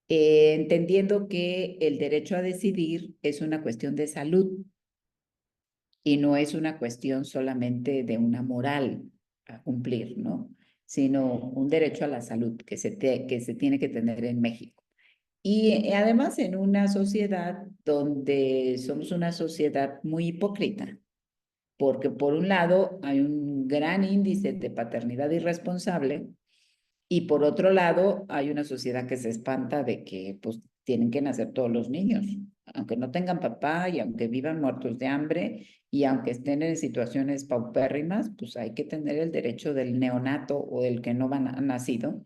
Entendiendo que el derecho a decidir es una cuestión de salud y no es una cuestión solamente de una moral a cumplir, ¿no? Sino un derecho a la salud que se tiene que tener en México. Y además en una sociedad donde somos una sociedad muy hipócrita, porque por un lado hay un gran índice de paternidad irresponsable y por otro lado hay una sociedad que se espanta de que pues tienen que nacer todos los niños, aunque no tengan papá y aunque vivan muertos de hambre y aunque estén en situaciones paupérrimas, pues hay que tener el derecho del neonato o del que no ha nacido,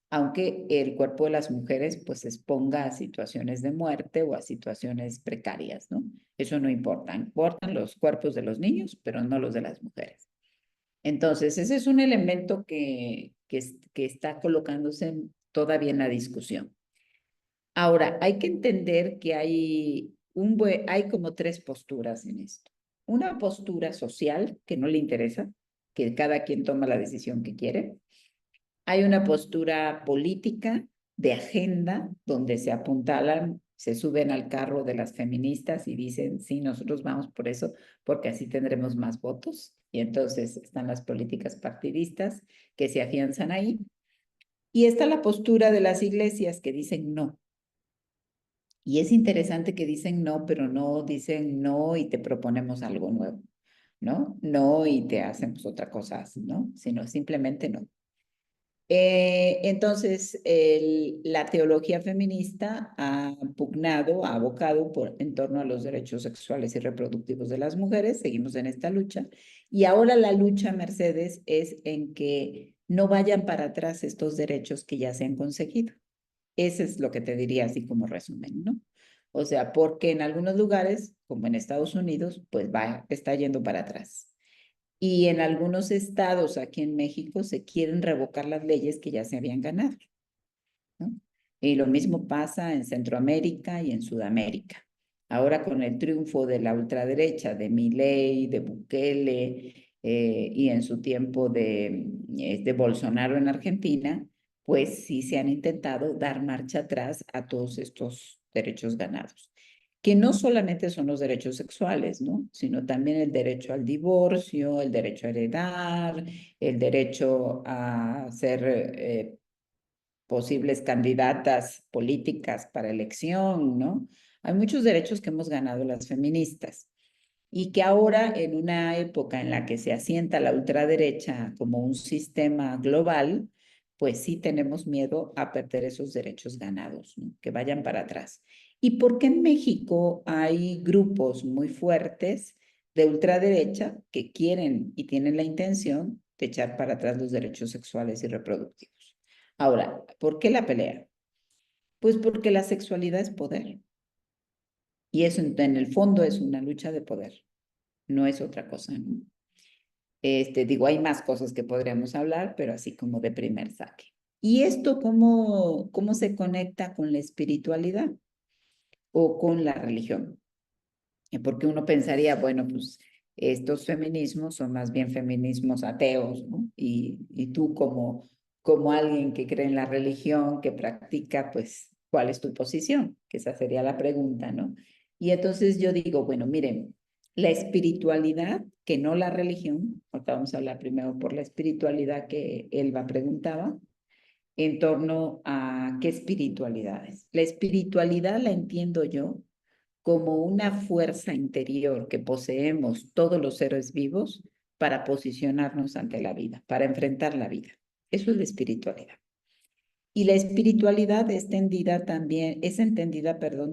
aunque el cuerpo de las mujeres pues se exponga a situaciones de muerte o a situaciones precarias, ¿no? Eso no importa, importan los cuerpos de los niños, pero no los de las mujeres. Entonces, ese es un elemento que está colocándose todavía en la discusión. Ahora, hay que entender que hay como tres posturas en esto. Una postura social que no le interesa, que cada quien toma la decisión que quiere. Hay una postura política de agenda donde se apuntalan, se suben al carro de las feministas y dicen, sí, nosotros vamos por eso, porque así tendremos más votos. Y entonces están las políticas partidistas que se afianzan ahí. Y está la postura de las iglesias que dicen no. Y es interesante que dicen no, pero no dicen no y te proponemos algo nuevo, ¿no? No y te hacemos otra cosa, ¿no? Sino simplemente no. Entonces, la teología feminista ha pugnado, ha abocado en torno a los derechos sexuales y reproductivos de las mujeres. Seguimos en esta lucha. Y ahora la lucha, Mercedes, es en que no vayan para atrás estos derechos que ya se han conseguido. Eso es lo que te diría así como resumen, ¿no? O sea, porque en algunos lugares, como en Estados Unidos, pues está yendo para atrás. Y en algunos estados aquí en México se quieren revocar las leyes que ya se habían ganado, ¿no? Y lo mismo pasa en Centroamérica y en Sudamérica. Ahora con el triunfo de la ultraderecha, de Milei, de Bukele, y en su tiempo de Bolsonaro en Argentina, pues sí se han intentado dar marcha atrás a todos estos derechos ganados, que no solamente son los derechos sexuales, ¿no? Sino también el derecho al divorcio, el derecho a heredar, el derecho a ser posibles candidatas políticas para elección, ¿no? Hay muchos derechos que hemos ganado las feministas y que ahora, en una época en la que se asienta la ultraderecha como un sistema global, pues sí tenemos miedo a perder esos derechos ganados, ¿no? Que vayan para atrás. ¿Y por qué en México hay grupos muy fuertes de ultraderecha que quieren y tienen la intención de echar para atrás los derechos sexuales y reproductivos? Ahora, ¿por qué la pelea? Pues porque la sexualidad es poder. Y eso en el fondo es una lucha de poder. No es otra cosa, ¿no? Digo, hay más cosas que podríamos hablar, pero así como de primer saque. ¿Y esto cómo se conecta con la espiritualidad o con la religión? Porque uno pensaría, bueno, pues estos feminismos son más bien feminismos ateos, ¿no? Y tú como alguien que cree en la religión, que practica, pues, ¿cuál es tu posición? Que esa sería la pregunta, ¿no? Y entonces yo digo, bueno, miren, la espiritualidad, que no la religión, ahorita vamos a hablar primero por la espiritualidad que Elba preguntaba, en torno a qué espiritualidades. La espiritualidad la entiendo yo como una fuerza interior que poseemos todos los seres vivos para posicionarnos ante la vida, para enfrentar la vida. Eso es la espiritualidad. Y la espiritualidad es entendida,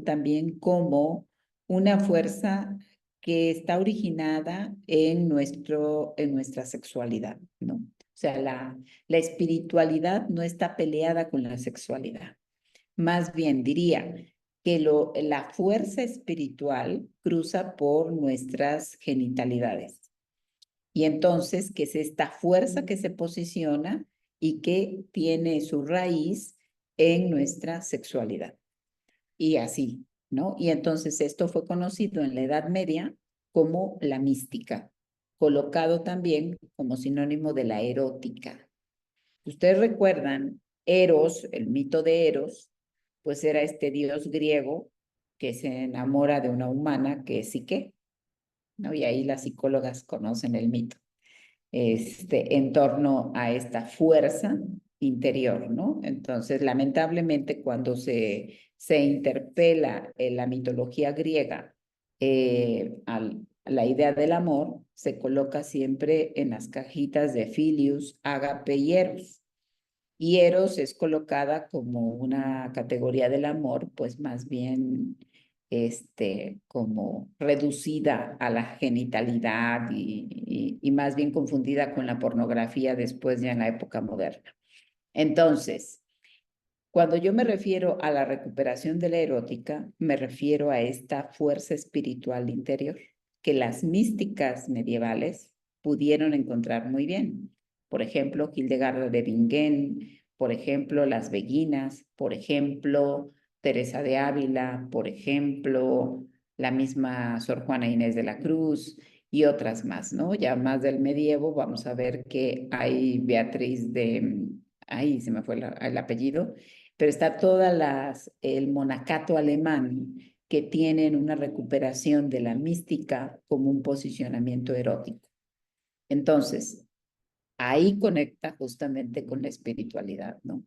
también como una fuerza que está originada en nuestra sexualidad, ¿no? O sea, la espiritualidad no está peleada con la sexualidad. Más bien diría que la fuerza espiritual cruza por nuestras genitalidades. Y entonces, que es esta fuerza que se posiciona y que tiene su raíz en nuestra sexualidad. Y así, ¿no? Y entonces esto fue conocido en la Edad Media como la mística, colocado también como sinónimo de la erótica. Ustedes recuerdan, Eros, el mito de Eros, pues era este dios griego que se enamora de una humana que es Psique, ¿no? Y ahí las psicólogas conocen el mito, en torno a esta fuerza interior, ¿no? Entonces, lamentablemente, cuando se interpela en la mitología griega a la idea del amor, se coloca siempre en las cajitas de Filius, Ágape y Eros. Y Eros es colocada como una categoría del amor, pues más bien como reducida a la genitalidad y más bien confundida con la pornografía después ya en la época moderna. Entonces, cuando yo me refiero a la recuperación de la erótica, me refiero a esta fuerza espiritual interior que las místicas medievales pudieron encontrar muy bien. Por ejemplo, Hildegarda de Bingen, por ejemplo, las Beguinas, por ejemplo, Teresa de Ávila, por ejemplo, la misma Sor Juana Inés de la Cruz y otras más, ¿no? Ya más del medievo, vamos a ver que hay Beatriz ahí se me fue el apellido, pero está el monacato alemán que tienen una recuperación de la mística como un posicionamiento erótico. Entonces, ahí conecta justamente con la espiritualidad, ¿no?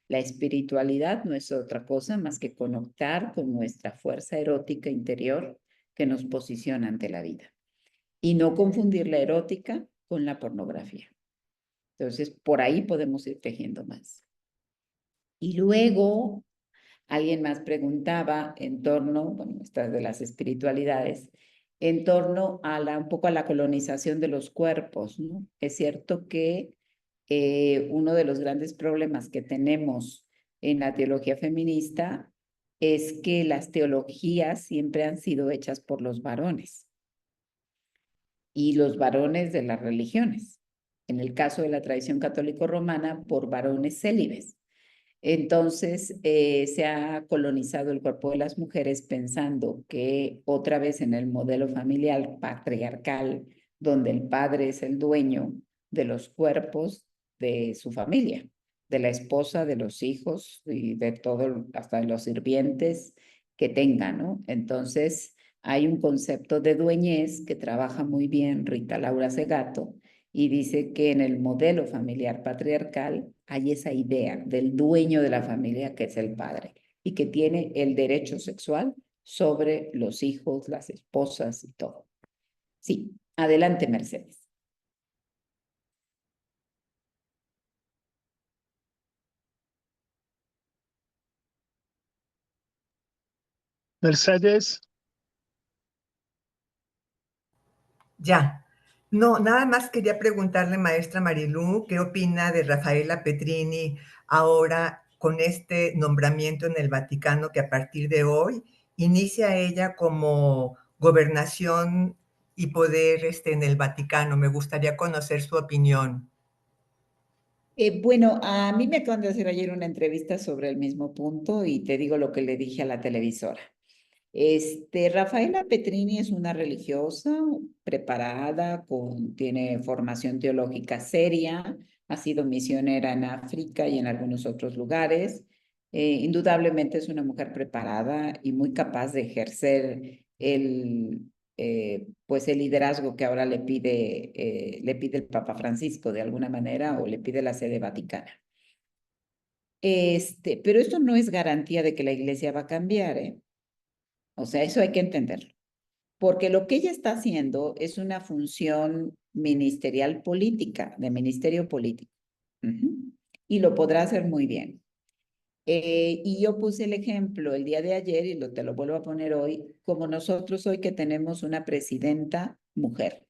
La espiritualidad no es otra cosa más que conectar con nuestra fuerza erótica interior que nos posiciona ante la vida. Y no confundir la erótica con la pornografía. Entonces, por ahí podemos ir tejiendo más. Y luego, alguien más preguntaba en torno, bueno, estas de las espiritualidades, en torno a un poco a la colonización de los cuerpos, ¿no? Es cierto que uno de los grandes problemas que tenemos en la teología feminista es que las teologías siempre han sido hechas por los varones y los varones de las religiones. En el caso de la tradición católico-romana, por varones célibes. Entonces, se ha colonizado el cuerpo de las mujeres pensando que otra vez en el modelo familiar patriarcal, donde el padre es el dueño de los cuerpos de su familia, de la esposa, de los hijos y de todo, hasta de los sirvientes que tengan, ¿no? Entonces, hay un concepto de dueñez que trabaja muy bien Rita Laura Segato, y dice que en el modelo familiar patriarcal hay esa idea del dueño de la familia que es el padre y que tiene el derecho sexual sobre los hijos, las esposas y todo. Sí, adelante, Mercedes. Mercedes, Ya. No, nada más quería preguntarle, maestra Marilú, ¿qué opina de Rafaela Petrini ahora con este nombramiento en el Vaticano que a partir de hoy inicia ella como gobernación y poder en el Vaticano? Me gustaría conocer su opinión. Bueno, a mí me acaban de hacer ayer una entrevista sobre el mismo punto y te digo lo que le dije a la televisora. Rafaela Petrini es una religiosa preparada, tiene formación teológica seria, ha sido misionera en África y en algunos otros lugares. Indudablemente es una mujer preparada y muy capaz de ejercer pues el liderazgo que ahora le pide el Papa Francisco de alguna manera o le pide la sede vaticana. Pero esto no es garantía de que la iglesia va a cambiar, ¿eh? O sea, eso hay que entenderlo. Porque lo que ella está haciendo es una función ministerial política, de ministerio político. Y lo podrá hacer muy bien. Y yo puse el ejemplo el día de ayer y te lo vuelvo a poner hoy, como nosotros hoy que tenemos una presidenta mujer.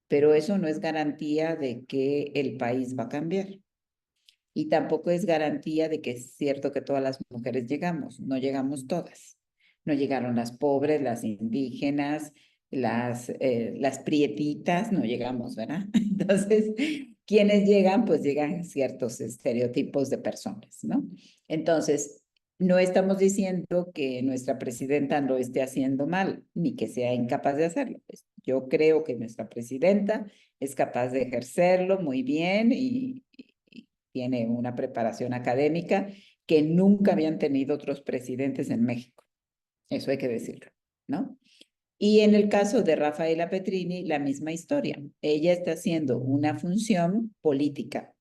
Pero eso no es garantía de que el país va a cambiar. Y tampoco es garantía de que es cierto que todas las mujeres llegamos, no llegamos todas. No llegaron las pobres, las indígenas, las prietitas, no llegamos, ¿verdad? Entonces, quienes llegan, pues llegan ciertos estereotipos de personas, ¿no? Entonces, no estamos diciendo que nuestra presidenta lo esté haciendo mal, ni que sea incapaz de hacerlo. Pues yo creo que nuestra presidenta es capaz de ejercerlo muy bien y tiene una preparación académica que nunca habían tenido otros presidentes en México. Eso hay que decirlo, ¿no? Y en el caso de Rafaela Petrini, la misma historia. Ella está haciendo una función política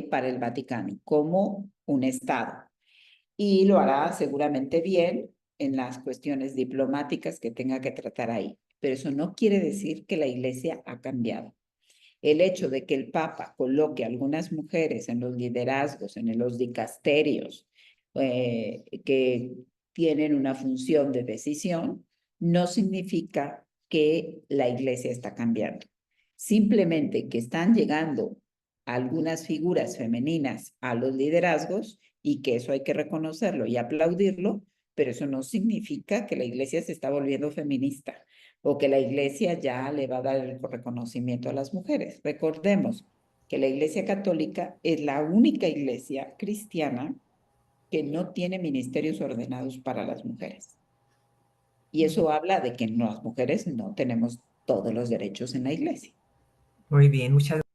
para el Vaticano como un Estado. Y lo hará seguramente bien en las cuestiones diplomáticas que tenga que tratar ahí. Pero eso no quiere decir que la Iglesia ha cambiado. El hecho de que el Papa coloque a algunas mujeres en los liderazgos, en los dicasterios, que tienen una función de decisión, no significa que la iglesia está cambiando. Simplemente que están llegando algunas figuras femeninas a los liderazgos y que eso hay que reconocerlo y aplaudirlo, pero eso no significa que la iglesia se está volviendo feminista o que la iglesia ya le va a dar el reconocimiento a las mujeres. Recordemos que la iglesia católica es la única iglesia cristiana que no tiene ministerios ordenados para las mujeres. Y eso habla de que las mujeres no tenemos todos los derechos en la iglesia. Muy bien, muchas gracias.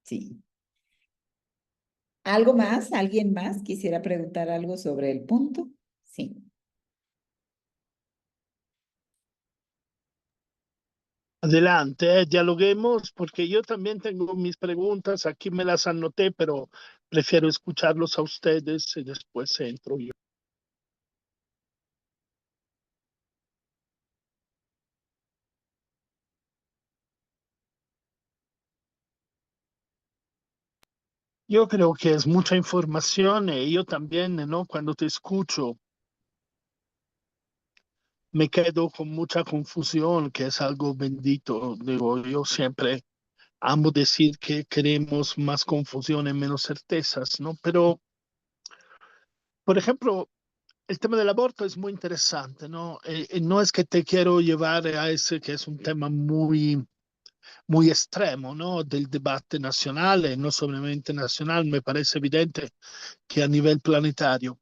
Sí. ¿Algo más? ¿Alguien más quisiera preguntar algo sobre el punto? Sí. adelante, dialoguemos, porque yo también tengo mis preguntas, aquí me las anoté, pero prefiero escucharlos a ustedes y después entro yo. Yo creo que es mucha información y yo también, ¿no? Cuando te escucho, me quedo con mucha confusión, que es algo bendito. Digo, yo siempre amo decir que queremos más confusión y menos certezas, ¿no? Pero Por ejemplo, el tema del aborto es muy interesante, ¿no? No es que te quiero llevar a ese que es un tema muy extremo, ¿no? Del debate nacional, no solamente nacional, me parece evidente que a nivel planetario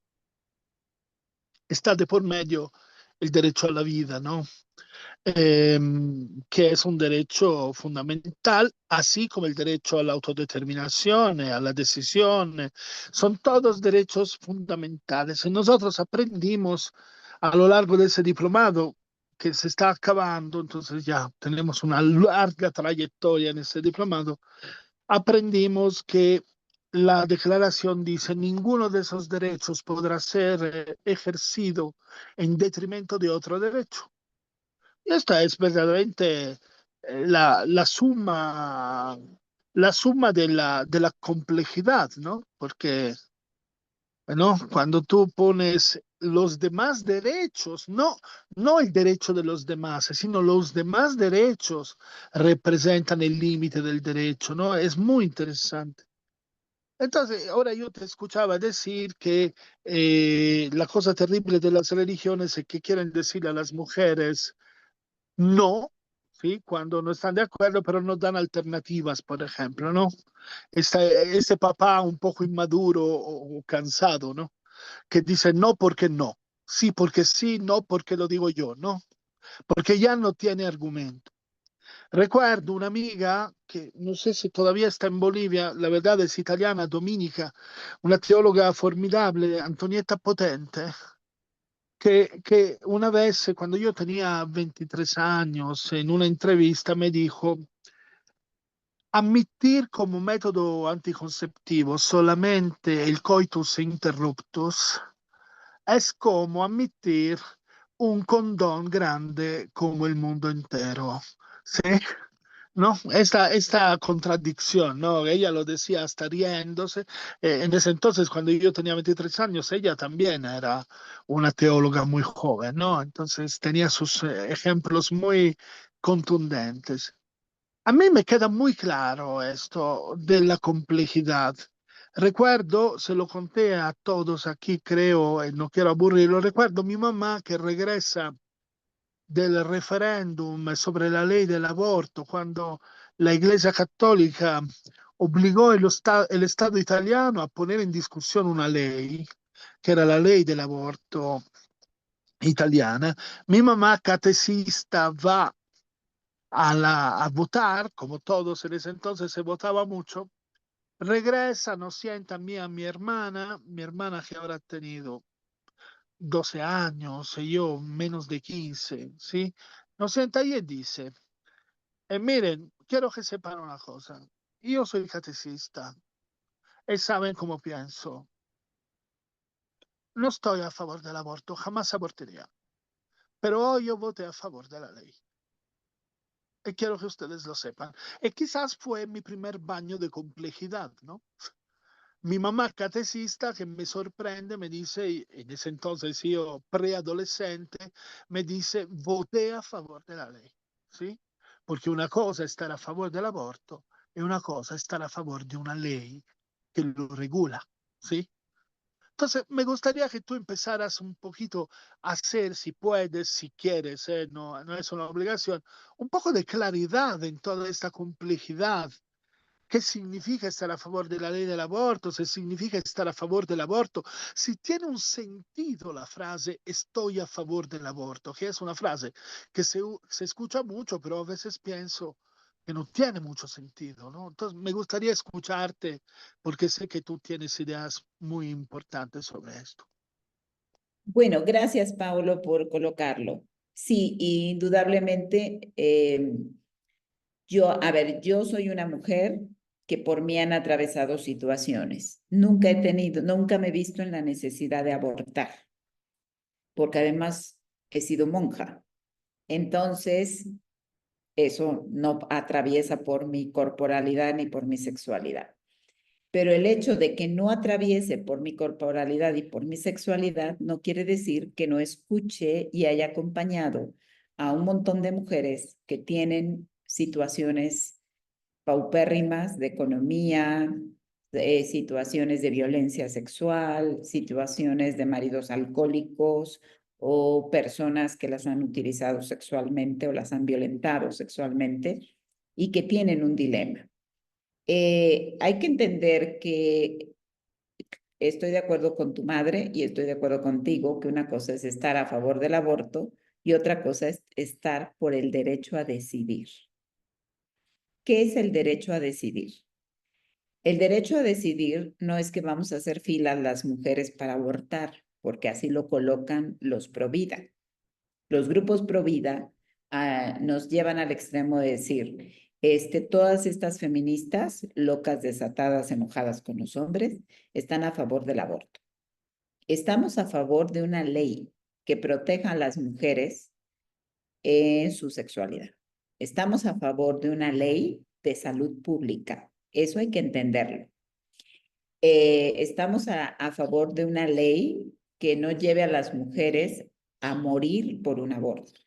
está de por medio el derecho a la vida, ¿no? Que es un derecho fundamental, así como el derecho a la autodeterminación, a la decisión. Son todos derechos fundamentales. Y nosotros aprendimos a lo largo de ese diplomado que se está acabando, entonces ya tenemos una larga trayectoria en ese diplomado, aprendimos que la declaración dice ninguno de esos derechos podrá ser ejercido en detrimento de otro derecho. Y esta es verdaderamente la suma de la complejidad, ¿no? Porque, ¿no? Cuando tú pones los demás derechos, no el derecho de los demás, sino los demás derechos representan el límite del derecho, ¿no? Es muy interesante. Entonces, ahora yo te escuchaba decir que la cosa terrible de las religiones es que quieren decir a las mujeres no, ¿sí? Cuando no están de acuerdo, pero nos dan alternativas, por ejemplo, ¿no? Este papá un poco inmaduro o cansado, ¿no? Que dice no porque no, sí porque sí, no porque lo digo yo, ¿no? Porque ya no tiene argumento. Recuerdo una amiga que no sé si todavía está en Bolivia, la verdad es italiana, Dominica, una teóloga formidable, Antonietta Potente, que una vez, cuando yo tenía 23 años, en una entrevista me dijo, admitir como método anticonceptivo solamente el coitus interruptus es como admitir un condón grande como el mundo entero. ¿Sí? ¿No? Esta contradicción, ¿no? Ella lo decía hasta riéndose. En ese entonces, cuando yo tenía 23 años, ella también era una teóloga muy joven, ¿no? Entonces tenía sus ejemplos muy contundentes. A mí me queda muy claro esto de la complejidad. Recuerdo, se lo conté a todos aquí, creo, y no quiero aburrirlo, recuerdo mi mamá que regresa del referéndum sobre la ley del aborto, cuando la Iglesia Católica obligó el Estado italiano a poner en discusión una ley, que era la ley del aborto italiana. Mi mamá, catecista, va a votar, como todos en ese entonces se votaba mucho, regresa, nos sienta a mí, a mi hermana que habrá tenido 12 años y yo menos de 15, ¿sí? Nos sienta ahí y dice, miren, quiero que sepan una cosa, yo soy catecista y saben cómo pienso. No estoy a favor del aborto, jamás abortaría, pero hoy yo voté a favor de la ley. Y quiero que ustedes lo sepan. Y quizás fue mi primer baño de complejidad, ¿no? Mi mamá catecista que me sorprende, me dice, en ese entonces yo preadolescente, me dice, voté a favor de la ley, ¿sí? Porque una cosa es estar a favor del aborto y una cosa es estar a favor de una ley que lo regula, ¿sí? Entonces, me gustaría que tú empezaras un poquito a hacer, si puedes, si quieres, no es una obligación, un poco de claridad en toda esta complejidad. ¿Qué significa estar a favor de la ley del aborto? ¿Se significa estar a favor del aborto? Si tiene un sentido la frase estoy a favor del aborto, que es una frase que se escucha mucho, pero a veces pienso que no tiene mucho sentido, ¿no? Entonces me gustaría escucharte porque sé que tú tienes ideas muy importantes sobre esto. Bueno, gracias, Paulo, por colocarlo. Sí, indudablemente, yo soy una mujer que por mí han atravesado situaciones. Nunca me he visto en la necesidad de abortar, porque además he sido monja. Entonces, eso no atraviesa por mi corporalidad ni por mi sexualidad. Pero el hecho de que no atraviese por mi corporalidad y por mi sexualidad no quiere decir que no escuche y haya acompañado a un montón de mujeres que tienen situaciones paupérrimas de economía, situaciones de violencia sexual, situaciones de maridos alcohólicos o personas que las han utilizado sexualmente o las han violentado sexualmente y que tienen un dilema. Hay que entender que estoy de acuerdo con tu madre y estoy de acuerdo contigo que una cosa es estar a favor del aborto y otra cosa es estar por el derecho a decidir. ¿Qué es el derecho a decidir? El derecho a decidir no es que vamos a hacer filas las mujeres para abortar, porque así lo colocan los provida. Los grupos provida nos llevan al extremo de decir, todas estas feministas locas, desatadas, enojadas con los hombres, están a favor del aborto. Estamos a favor de una ley que proteja a las mujeres en su sexualidad. Estamos a favor de una ley de salud pública. Eso hay que entenderlo. Estamos a favor de una ley que no lleve a las mujeres a morir por un aborto,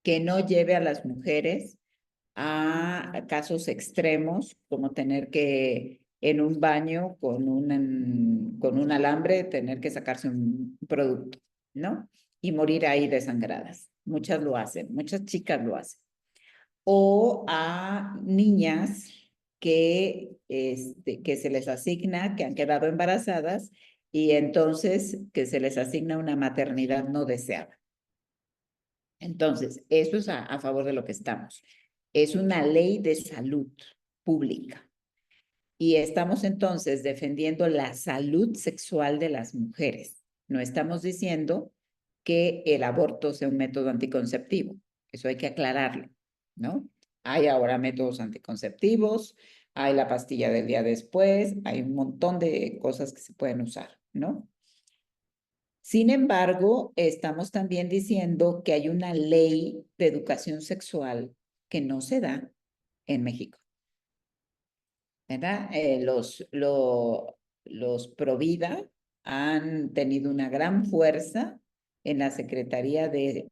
que no lleve a las mujeres a casos extremos como tener que en un baño con un alambre tener que sacarse un producto, ¿no? Y morir ahí desangradas. Muchas lo hacen, muchas chicas lo hacen. O a niñas que se les asigna, que han quedado embarazadas y entonces que se les asigna una maternidad no deseada. Entonces, eso es a favor de lo que estamos. Es una ley de salud pública. Y estamos entonces defendiendo la salud sexual de las mujeres. No estamos diciendo que el aborto sea un método anticonceptivo. Eso hay que aclararlo, ¿no? Hay ahora métodos anticonceptivos, hay la pastilla del día después, hay un montón de cosas que se pueden usar, ¿no? Sin embargo, estamos también diciendo que hay una ley de educación sexual que no se da en México, ¿verdad? Los Provida han tenido una gran fuerza en la Secretaría de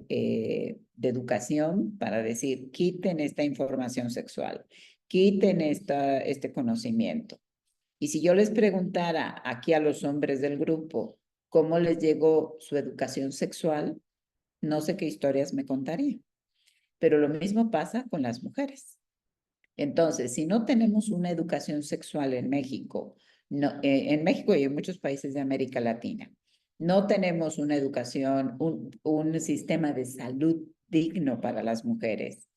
Educación para decir, quiten esta información sexual, quiten este conocimiento. Y si yo les preguntara aquí a los hombres del grupo cómo les llegó su educación sexual, no sé qué historias me contarían. Pero lo mismo pasa con las mujeres. Entonces, si no tenemos una educación sexual en México, en México y en muchos países de América Latina, no tenemos una educación, un sistema de salud digno para las mujeres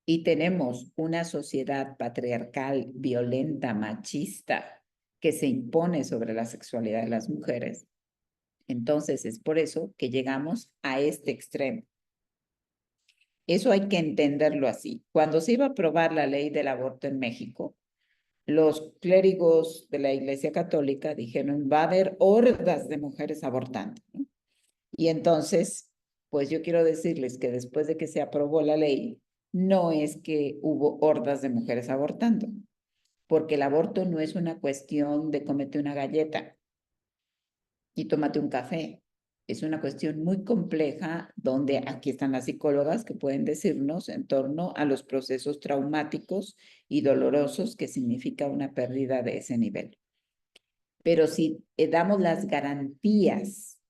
y tenemos una sociedad patriarcal, violenta, machista, que se impone sobre la sexualidad de las mujeres, entonces es por eso que llegamos a este extremo. Eso hay que entenderlo así. Cuando se iba a aprobar la ley del aborto en México, los clérigos de la Iglesia Católica dijeron, va a haber hordas de mujeres abortando, ¿no? Y entonces, pues yo quiero decirles que después de que se aprobó la ley, no es que hubo hordas de mujeres abortando, porque el aborto no es una cuestión de cómete una galleta y tómate un café. Es una cuestión muy compleja donde aquí están las psicólogas que pueden decirnos en torno a los procesos traumáticos y dolorosos que significa una pérdida de ese nivel. Pero si damos las garantías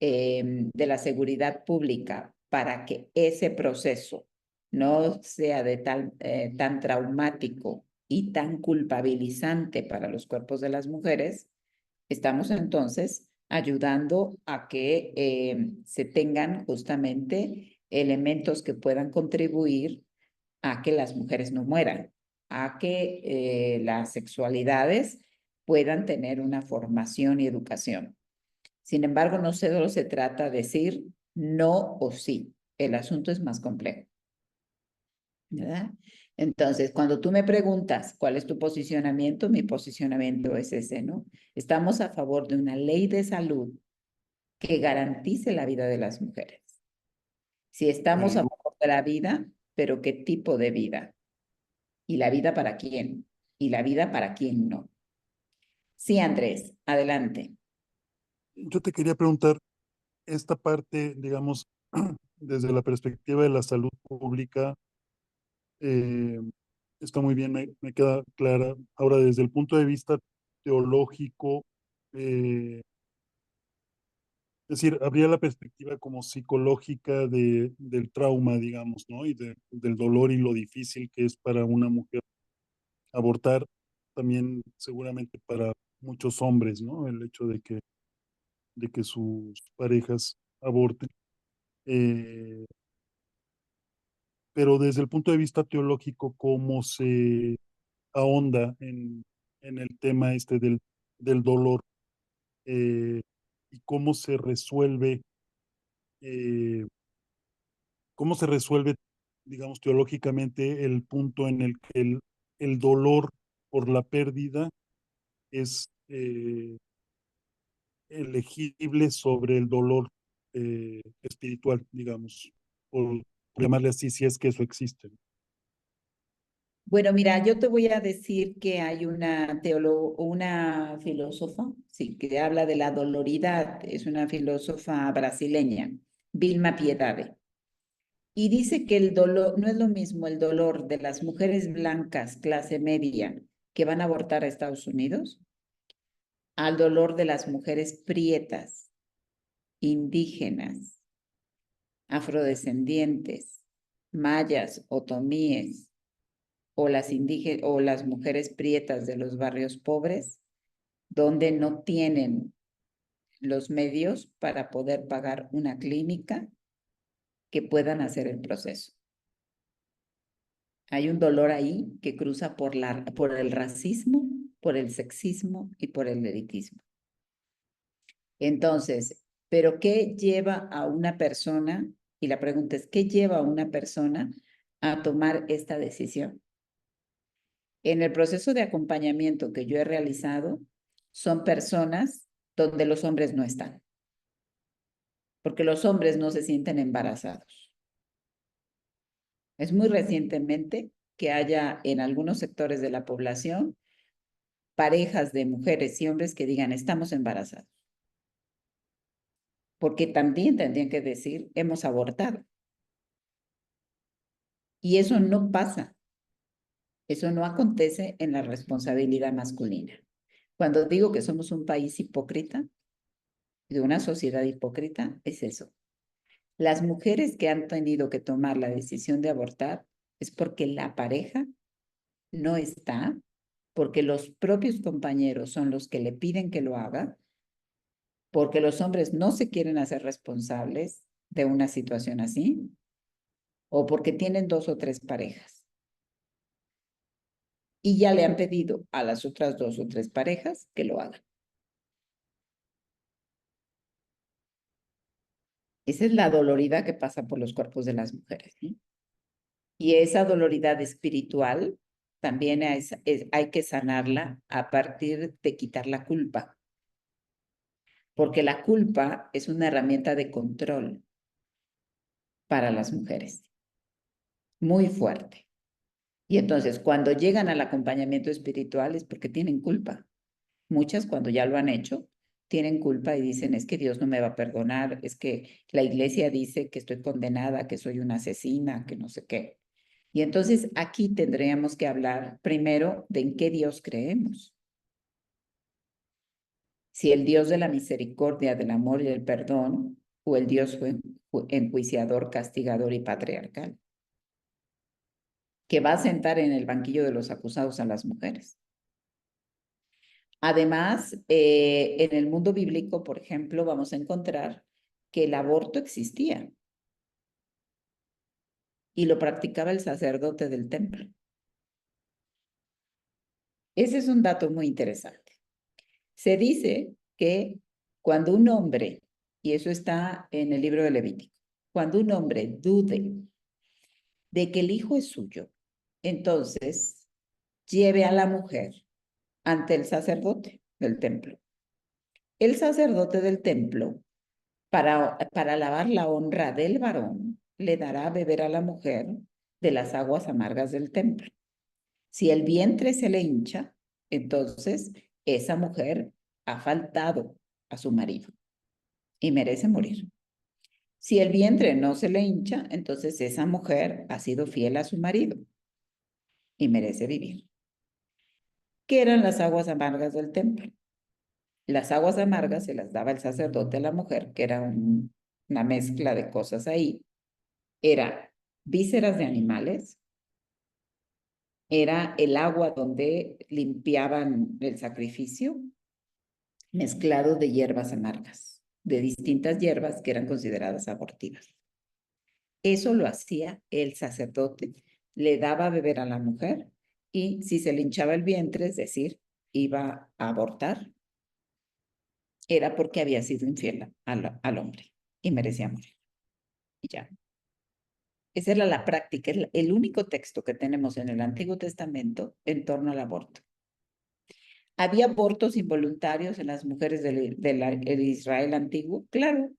de la seguridad pública para que ese proceso no sea tan traumático y tan culpabilizante para los cuerpos de las mujeres, estamos entonces ayudando a que se tengan justamente elementos que puedan contribuir a que las mujeres no mueran, a que las sexualidades puedan tener una formación y educación. Sin embargo, no solo se trata de decir no o sí. El asunto es más complejo, ¿verdad? Entonces, cuando tú me preguntas cuál es tu posicionamiento, mi posicionamiento es ese, ¿no? Estamos a favor de una ley de salud que garantice la vida de las mujeres. Si estamos a favor de la vida, pero ¿qué tipo de vida? ¿Y la vida para quién? ¿Y la vida para quién no? Sí, Andrés, adelante. Yo te quería preguntar esta parte, digamos, desde la perspectiva de la salud pública, está muy bien, me queda clara. Ahora, desde el punto de vista teológico, es decir, habría la perspectiva como psicológica del trauma, digamos, ¿no? Y del dolor y lo difícil que es para una mujer abortar, también seguramente para muchos hombres, ¿no? El hecho de que sus parejas aborten. Eh, pero desde el punto de vista teológico, ¿cómo se ahonda en el tema este del dolor? Y eh, cómo se resuelve, digamos, teológicamente el punto en el que el dolor por la pérdida es elegible sobre el dolor espiritual, digamos, por llamarle así, si es que eso existe. Bueno, mira, yo te voy a decir que hay una filósofa, sí, que habla de la doloridad, es una filósofa brasileña, Vilma Piedade, y dice que el dolor, no es lo mismo el dolor de las mujeres blancas, clase media, que van a abortar a Estados Unidos, al dolor de las mujeres prietas, indígenas, afrodescendientes, mayas, otomíes, o o las mujeres prietas de los barrios pobres, donde no tienen los medios para poder pagar una clínica que puedan hacer el proceso. Hay un dolor ahí que cruza por el racismo, por el sexismo y por el elitismo. Entonces, ¿pero qué lleva a una persona? Y la pregunta es, ¿qué lleva a una persona a tomar esta decisión? En el proceso de acompañamiento que yo he realizado, son personas donde los hombres no están, porque los hombres no se sienten embarazados. Es muy recientemente que haya en algunos sectores de la población parejas de mujeres y hombres que digan estamos embarazados, porque también tendrían que decir hemos abortado. Y eso no pasa, eso no acontece en la responsabilidad masculina. Cuando digo que somos un país hipócrita, de una sociedad hipócrita, es eso. Las mujeres que han tenido que tomar la decisión de abortar es porque la pareja no está, porque los propios compañeros son los que le piden que lo haga, porque los hombres no se quieren hacer responsables de una situación así, o porque tienen 2 o 3 parejas. Y ya le han pedido a las otras 2 o 3 parejas que lo hagan. Esa es la doloridad que pasa por los cuerpos de las mujeres, ¿sí? Y esa doloridad espiritual también hay que sanarla a partir de quitar la culpa. Porque la culpa es una herramienta de control para las mujeres, muy fuerte. Y entonces, cuando llegan al acompañamiento espiritual es porque tienen culpa. Muchas, cuando ya lo han hecho, tienen culpa y dicen, es que Dios no me va a perdonar, es que la iglesia dice que estoy condenada, que soy una asesina, que no sé qué. Y entonces aquí tendríamos que hablar primero de en qué Dios creemos. Si el Dios de la misericordia, del amor y del perdón, o el Dios enjuiciador, castigador y patriarcal, que va a sentar en el banquillo de los acusados a las mujeres. Además, en el mundo bíblico, por ejemplo, vamos a encontrar que el aborto existía y lo practicaba el sacerdote del templo. Ese es un dato muy interesante. Se dice que cuando un hombre, y eso está en el libro de Levítico, cuando un hombre dude de que el hijo es suyo, entonces lleve a la mujer ante el sacerdote del templo. El sacerdote del templo, para lavar la honra del varón, le dará a beber a la mujer de las aguas amargas del templo. Si el vientre se le hincha, entonces esa mujer ha faltado a su marido y merece morir. Si el vientre no se le hincha, entonces esa mujer ha sido fiel a su marido. y merece vivir. ¿Qué eran las aguas amargas del templo? Las aguas amargas se las daba el sacerdote a la mujer, que era una mezcla de cosas ahí. Era vísceras de animales, era el agua donde limpiaban el sacrificio, mezclado de hierbas amargas, de distintas hierbas que eran consideradas abortivas. Eso lo hacía el sacerdote, le daba a beber a la mujer y si se le hinchaba el vientre, es decir, iba a abortar, era porque había sido infiel al hombre y merecía morir. Y ya. Esa era la práctica, el único texto que tenemos en el Antiguo Testamento en torno al aborto. ¿Había abortos involuntarios en las mujeres del Israel antiguo? Claro,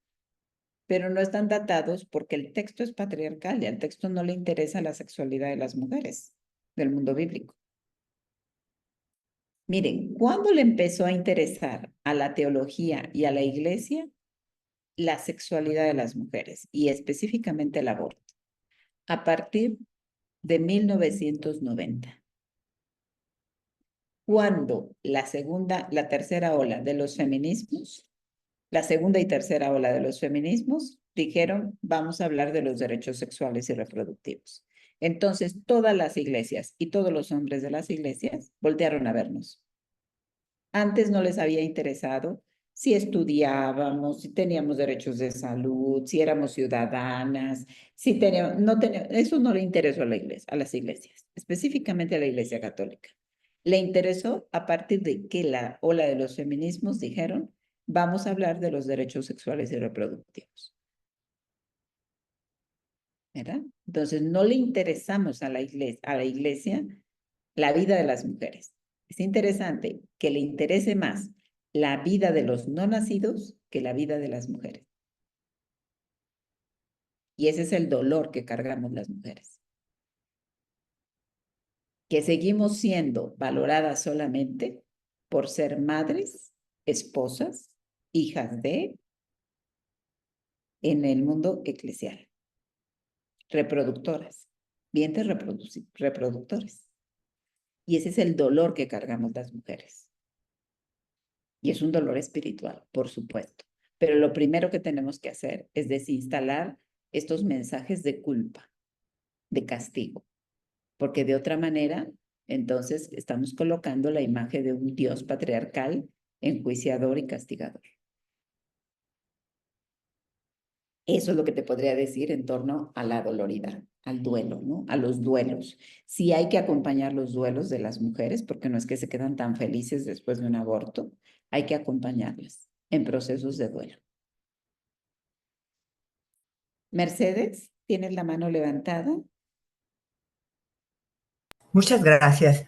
pero no están datados porque el texto es patriarcal y al texto no le interesa la sexualidad de las mujeres del mundo bíblico. Miren, ¿cuándo le empezó a interesar a la teología y a la iglesia la sexualidad de las mujeres y específicamente el aborto? A partir de 1990. Cuando la tercera ola de los feminismos, la segunda y tercera ola de los feminismos, dijeron, vamos a hablar de los derechos sexuales y reproductivos. Entonces, todas las iglesias y todos los hombres de las iglesias voltearon a vernos. Antes no les había interesado si estudiábamos, si teníamos derechos de salud, si éramos ciudadanas, si teníamos, no teníamos, eso no le interesó a la iglesia, a las iglesias, específicamente a la Iglesia Católica. Le interesó a partir de que la ola de los feminismos dijeron, vamos a hablar de los derechos sexuales y reproductivos. ¿Verdad? Entonces, no le interesamos a la iglesia la vida de las mujeres. Es interesante que le interese más la vida de los no nacidos que la vida de las mujeres. Y ese es el dolor que cargamos las mujeres. Que seguimos siendo valoradas solamente por ser madres, esposas, hijas de, en el mundo eclesial. Reproductoras, vientres reproductores. Y ese es el dolor que cargamos las mujeres. Y es un dolor espiritual, por supuesto. Pero lo primero que tenemos que hacer es desinstalar estos mensajes de culpa, de castigo. Porque de otra manera, entonces estamos colocando la imagen de un Dios patriarcal, enjuiciador y castigador. Eso es lo que te podría decir en torno a la doloridad, al duelo, ¿no? A los duelos. Sí hay que acompañar los duelos de las mujeres, porque no es que se quedan tan felices después de un aborto, hay que acompañarlas en procesos de duelo. Mercedes, ¿tienes la mano levantada? Muchas gracias.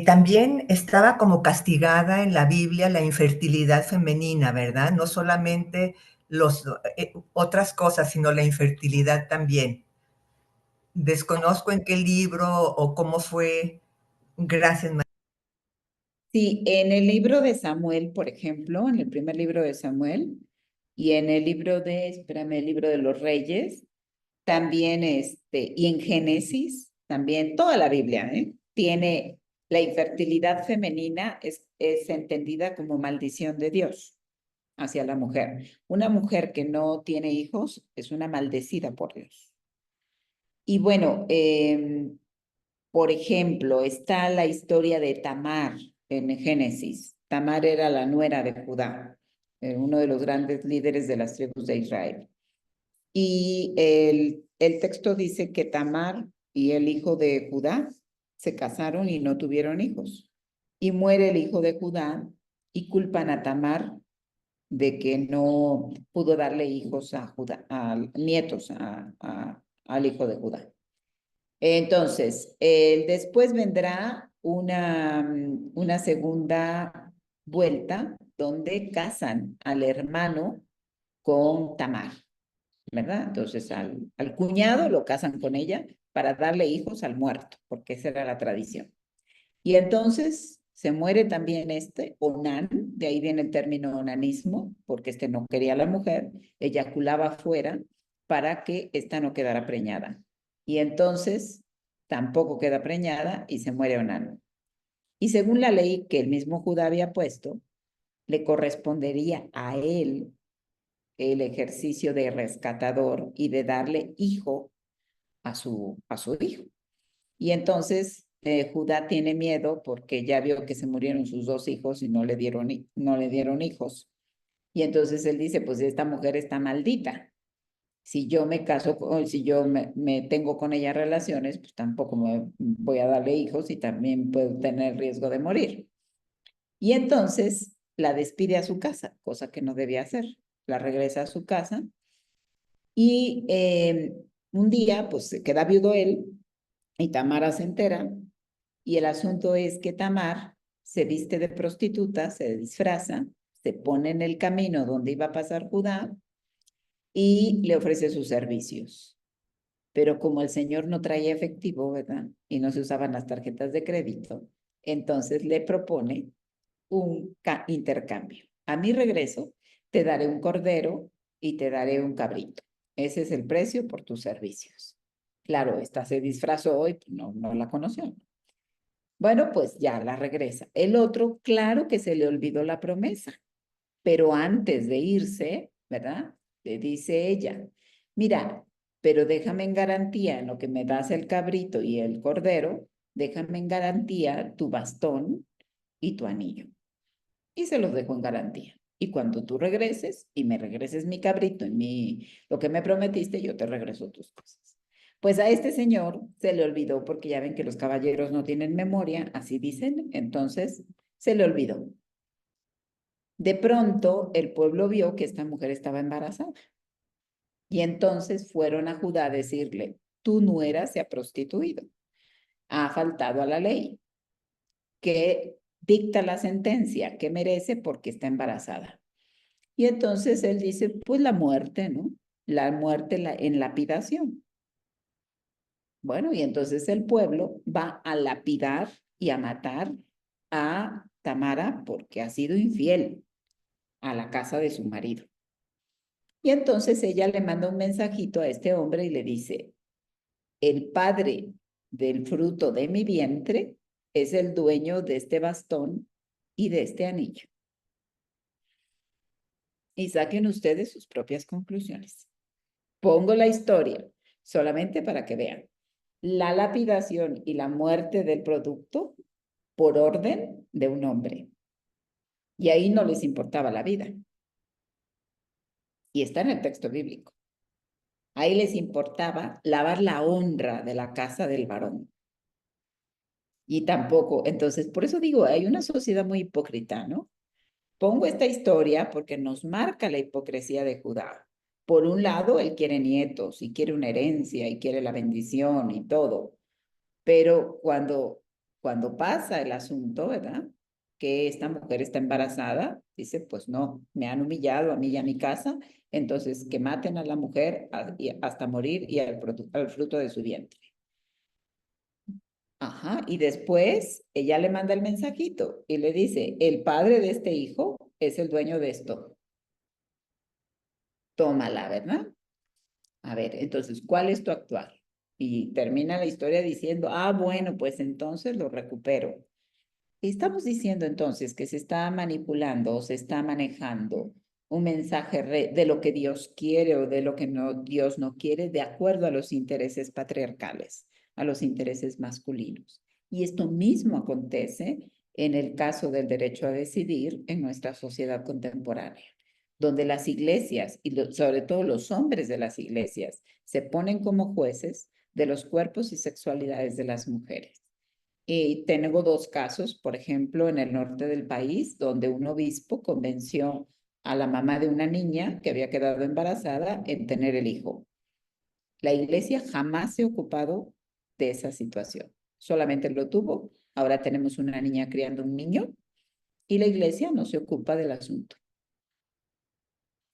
También estaba como castigada en la Biblia la infertilidad femenina, ¿verdad? No solamente otras cosas, sino la infertilidad también. Desconozco en qué libro o cómo fue. Gracias, María. Sí, en el libro de Samuel, por ejemplo, en el primer libro de Samuel, y en el libro el libro de los Reyes, también y en Génesis, también toda la Biblia, tiene la infertilidad femenina, es entendida como maldición de Dios hacia la mujer. Una mujer que no tiene hijos es una maldecida por Dios. Y bueno, por ejemplo, está la historia de Tamar en Génesis. Tamar era la nuera de Judá, uno de los grandes líderes de las tribus de Israel. Y el texto dice que Tamar y el hijo de Judá se casaron y no tuvieron hijos. Y muere el hijo de Judá y culpan a Tamar de que no pudo darle hijos a Judá, nietos al hijo de Judá. Entonces, después vendrá una segunda vuelta donde casan al hermano con Tamar, ¿verdad? Entonces, al cuñado lo casan con ella para darle hijos al muerto, porque esa era la tradición. Y entonces se muere también Onán, de ahí viene el término onanismo, porque no quería a la mujer, eyaculaba afuera para que esta no quedara preñada. Y entonces tampoco queda preñada y se muere Onán. Y según la ley que el mismo Judá había puesto, le correspondería a él el ejercicio de rescatador y de darle hijo a su hijo. Y entonces Judá tiene miedo porque ya vio que se murieron sus 2 hijos y no le dieron hijos. Y entonces él dice, pues esta mujer está maldita. Si yo me caso, si yo me tengo con ella relaciones, pues tampoco me voy a darle hijos y también puedo tener riesgo de morir. Y entonces la despide a su casa, cosa que no debía hacer. La regresa a su casa y un día, pues se queda viudo él y Tamara se entera. Y el asunto es que Tamar se viste de prostituta, se disfraza, se pone en el camino donde iba a pasar Judá y le ofrece sus servicios. Pero como el señor no traía efectivo, ¿verdad? Y no se usaban las tarjetas de crédito, entonces le propone un intercambio. A mi regreso, te daré un cordero y te daré un cabrito. Ese es el precio por tus servicios. Claro, esta se disfrazó hoy, no la conoció. Bueno, pues ya la regresa. El otro, claro que se le olvidó la promesa, pero antes de irse, ¿verdad? Le dice ella, mira, pero déjame en garantía en lo que me das el cabrito y el cordero, déjame en garantía tu bastón y tu anillo. Y se los dejo en garantía. Y cuando tú regreses y me regreses mi cabrito y lo que me prometiste, yo te regreso tus cosas. Pues a este señor se le olvidó, porque ya ven que los caballeros no tienen memoria, así dicen, entonces se le olvidó. De pronto el pueblo vio que esta mujer estaba embarazada y entonces fueron a Judá a decirle, tu nuera se ha prostituido, ha faltado a la ley, que dicta la sentencia que merece porque está embarazada. Y entonces él dice, pues la muerte, ¿no? La muerte en lapidación. Bueno, y entonces el pueblo va a lapidar y a matar a Tamara porque ha sido infiel a la casa de su marido. Y entonces ella le manda un mensajito a este hombre y le dice, el padre del fruto de mi vientre es el dueño de este bastón y de este anillo. Y saquen ustedes sus propias conclusiones. Pongo la historia solamente para que vean. La lapidación y la muerte del producto por orden de un hombre. Y ahí no les importaba la vida. Y está en el texto bíblico. Ahí les importaba lavar la honra de la casa del varón. Y tampoco, entonces, por eso digo, hay una sociedad muy hipócrita, ¿no? Pongo esta historia porque nos marca la hipocresía de Judá. Por un lado, él quiere nietos y quiere una herencia y quiere la bendición y todo. Pero cuando pasa el asunto, ¿verdad? Que esta mujer está embarazada, dice, pues no, me han humillado a mí y a mi casa, entonces que maten a la mujer hasta morir y al fruto de su vientre. Ajá, y después ella le manda el mensajito y le dice, el padre de este hijo es el dueño de esto. Tómala, ¿verdad? A ver, entonces, ¿cuál es tu actuar? Y termina la historia diciendo, bueno, pues entonces lo recupero. Estamos diciendo entonces que se está manipulando o se está manejando un mensaje de lo que Dios quiere o de lo que Dios no quiere de acuerdo a los intereses patriarcales, a los intereses masculinos. Y esto mismo acontece en el caso del derecho a decidir en nuestra sociedad contemporánea, donde las iglesias y sobre todo los hombres de las iglesias se ponen como jueces de los cuerpos y sexualidades de las mujeres. Y tengo 2 casos, por ejemplo, en el norte del país, donde un obispo convenció a la mamá de una niña que había quedado embarazada en tener el hijo. La iglesia jamás se ha ocupado de esa situación, solamente lo tuvo. Ahora tenemos una niña criando un niño y la iglesia no se ocupa del asunto.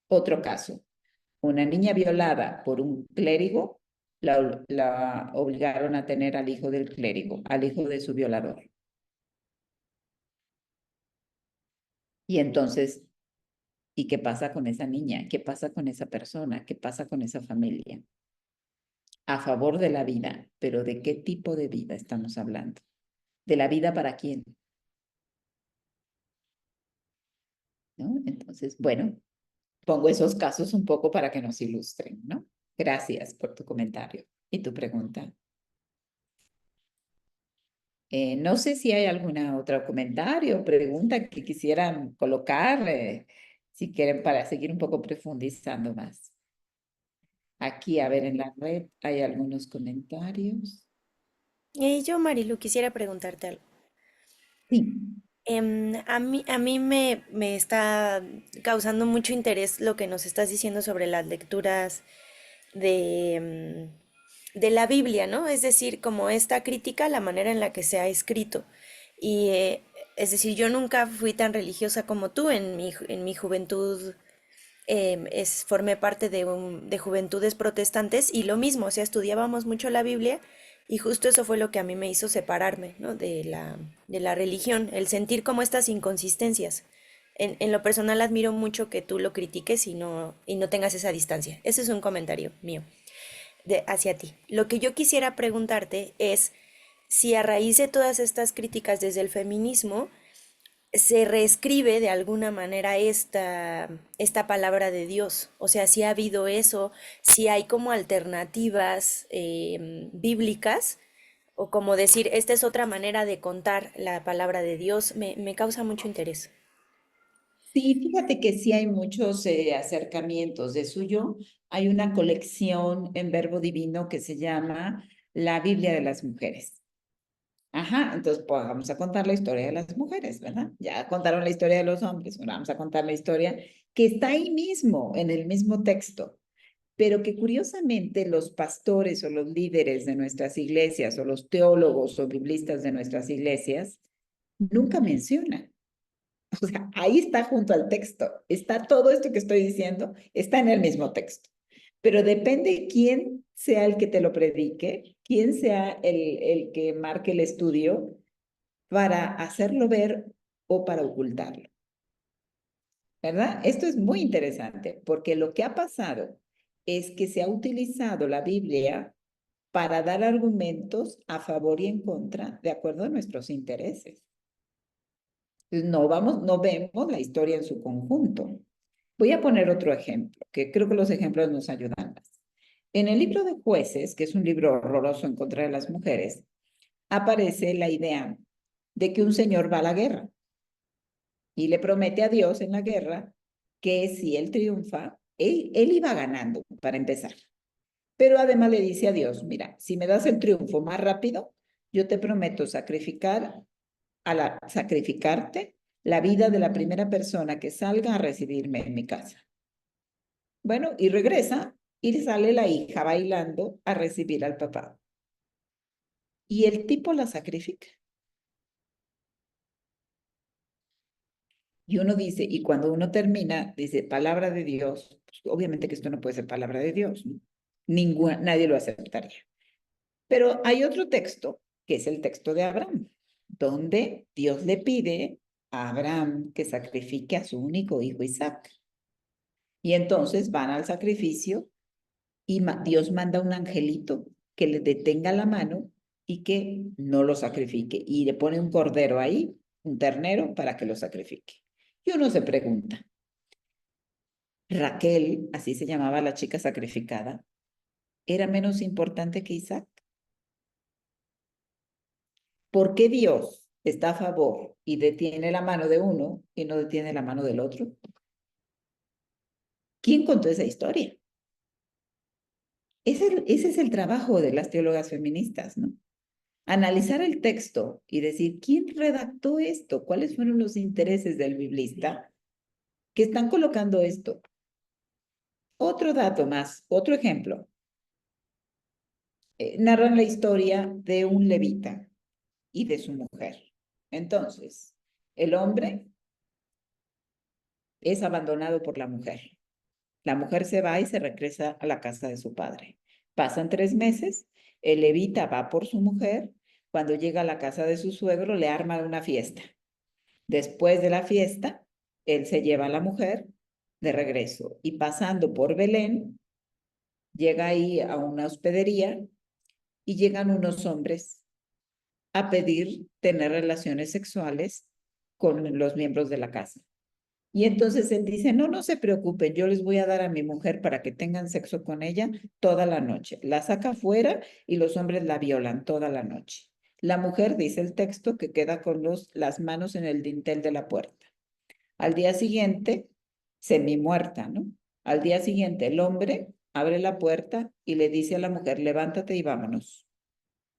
Otro caso, una niña violada por un clérigo, la obligaron a tener al hijo del clérigo, al hijo de su violador. Y entonces, ¿y qué pasa con esa niña? ¿Qué pasa con esa persona? ¿Qué pasa con esa familia? a favor de la vida, pero ¿de qué tipo de vida estamos hablando? ¿De la vida para quién? ¿No? Entonces, bueno, pongo esos casos un poco para que nos ilustren, ¿no? Gracias por tu comentario y tu pregunta. No sé si hay alguna otro comentario o pregunta que quisieran colocar, si quieren, para seguir un poco profundizando más. Aquí, a ver, en la red hay algunos comentarios. Yo, Marilu, quisiera preguntarte algo. Sí. A mí me está causando mucho interés lo que nos estás diciendo sobre las lecturas de la Biblia, ¿no? Es decir, como esta crítica a la manera en la que se ha escrito. Y es decir, yo nunca fui tan religiosa como tú en mi juventud. Formé parte de juventudes protestantes y lo mismo, o sea, estudiábamos mucho la Biblia y justo eso fue lo que a mí me hizo separarme, ¿no? de la religión, el sentir como estas inconsistencias. En lo personal admiro mucho que tú lo critiques y no tengas esa distancia. Ese es un comentario mío hacia ti. Lo que yo quisiera preguntarte es si a raíz de todas estas críticas desde el feminismo, se reescribe de alguna manera esta palabra de Dios. O sea, si ha habido eso, si hay como alternativas bíblicas, o como decir, esta es otra manera de contar la palabra de Dios, me causa mucho interés. Sí, fíjate que sí hay muchos acercamientos de suyo. Hay una colección en Verbo Divino que se llama La Biblia de las Mujeres. Ajá, entonces pues, vamos a contar la historia de las mujeres, ¿verdad? Ya contaron la historia de los hombres, ahora vamos a contar la historia que está ahí mismo, en el mismo texto, pero que curiosamente los pastores o los líderes de nuestras iglesias o los teólogos o biblistas de nuestras iglesias nunca mencionan. O sea, ahí está junto al texto, está todo esto que estoy diciendo, está en el mismo texto. Pero depende quién sea el que te lo predique, quién sea el que marque el estudio para hacerlo ver o para ocultarlo. ¿Verdad? Esto es muy interesante porque lo que ha pasado es que se ha utilizado la Biblia para dar argumentos a favor y en contra de acuerdo a nuestros intereses. No vemos la historia en su conjunto. Voy a poner otro ejemplo, que creo que los ejemplos nos ayudan más. En el libro de Jueces, que es un libro horroroso en contra de las mujeres, aparece la idea de que un señor va a la guerra y le promete a Dios en la guerra que si él triunfa, él iba ganando para empezar. Pero además le dice a Dios, mira, si me das el triunfo más rápido, yo te prometo sacrificarte la vida de la primera persona que salga a recibirme en mi casa. Bueno, y regresa y sale la hija bailando a recibir al papá. Y el tipo la sacrifica. Y uno dice, y cuando uno termina, dice, palabra de Dios, pues, obviamente que esto no puede ser palabra de Dios, ¿no? Nadie lo aceptaría. Pero hay otro texto, que es el texto de Abraham, donde Dios le pide a Abraham que sacrifique a su único hijo Isaac. Y entonces van al sacrificio y Dios manda un angelito que le detenga la mano y que no lo sacrifique. Y le pone un cordero ahí, un ternero, para que lo sacrifique. Y uno se pregunta, Raquel, así se llamaba la chica sacrificada, ¿era menos importante que Isaac? ¿Por qué Dios está a favor y detiene la mano de uno y no detiene la mano del otro? ¿Quién contó esa historia? Ese es el trabajo de las teólogas feministas, ¿no? Analizar el texto y decir, ¿quién redactó esto? ¿Cuáles fueron los intereses del biblista que están colocando esto? Otro dato más, otro ejemplo. Narran la historia de un levita y de su mujer. Entonces, el hombre es abandonado por la mujer. La mujer se va y se regresa a la casa de su padre. Pasan 3 meses, el levita va por su mujer. Cuando llega a la casa de su suegro, le arma una fiesta. Después de la fiesta, él se lleva a la mujer de regreso y pasando por Belén, Llega ahí a una hospedería y llegan unos hombres a pedir tener relaciones sexuales con los miembros de la casa. Y entonces él dice, no, no se preocupen, yo les voy a dar a mi mujer para que tengan sexo con ella toda la noche. La saca afuera y los hombres la violan toda la noche. La mujer, dice el texto, que queda con las manos en el dintel de la puerta. Al día siguiente, semi muerta, ¿no? Al día siguiente, el hombre abre la puerta y le dice a la mujer, levántate y vámonos.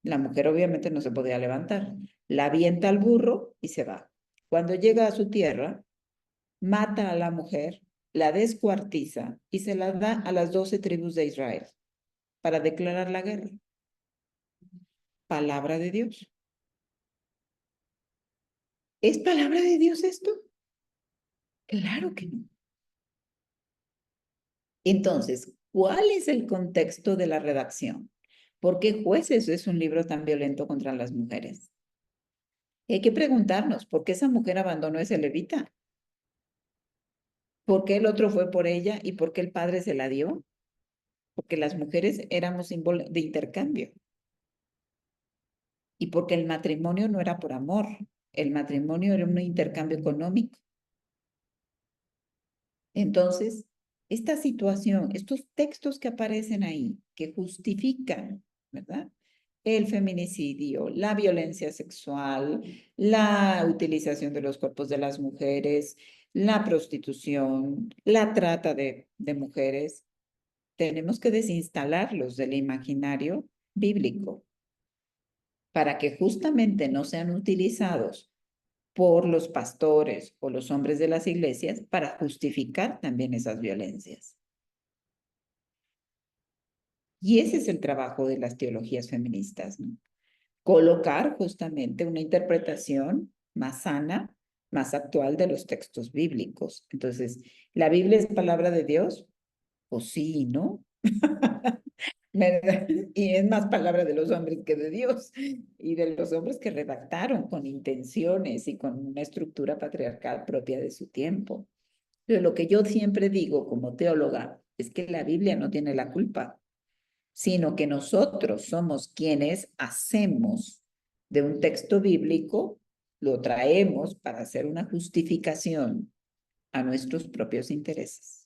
La mujer obviamente no se podía levantar. La avienta al burro y se va. Cuando llega a su tierra, mata a la mujer, la descuartiza y se la da a las 12 tribus de Israel para declarar la guerra. Palabra de Dios. ¿Es palabra de Dios esto? Claro que no. Entonces, ¿cuál es el contexto de la redacción? ¿Por qué Jueces es un libro tan violento contra las mujeres? Hay que preguntarnos, ¿por qué esa mujer abandonó ese levita? ¿Por qué el otro fue por ella y por qué el padre se la dio? Porque las mujeres éramos símbolo de intercambio. Y porque el matrimonio no era por amor, el matrimonio era un intercambio económico. Entonces, esta situación, estos textos que aparecen ahí, que justifican, ¿verdad? El feminicidio, la violencia sexual, la utilización de los cuerpos de las mujeres, la prostitución, la trata de mujeres, tenemos que desinstalarlos del imaginario bíblico para que justamente no sean utilizados por los pastores o los hombres de las iglesias para justificar también esas violencias. Y ese es el trabajo de las teologías feministas, ¿no? Colocar justamente una interpretación más sana, más actual de los textos bíblicos. Entonces, ¿la Biblia es palabra de Dios? Pues sí, ¿no? Y es más palabra de los hombres que de Dios y de los hombres que redactaron con intenciones y con una estructura patriarcal propia de su tiempo. Pero lo que yo siempre digo como teóloga es que la Biblia no tiene la culpa, sino que nosotros somos quienes hacemos de un texto bíblico, lo traemos para hacer una justificación a nuestros propios intereses.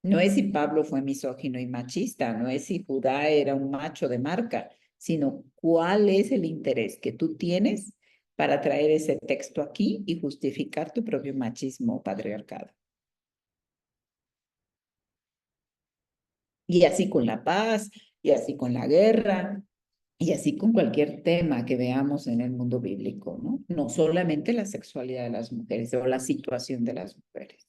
No es si Pablo fue misógino y machista, no es si Judá era un macho de marca, sino cuál es el interés que tú tienes para traer ese texto aquí y justificar tu propio machismo o patriarcado. Y así con la paz, y así con la guerra, y así con cualquier tema que veamos en el mundo bíblico, ¿no? No solamente la sexualidad de las mujeres o la situación de las mujeres.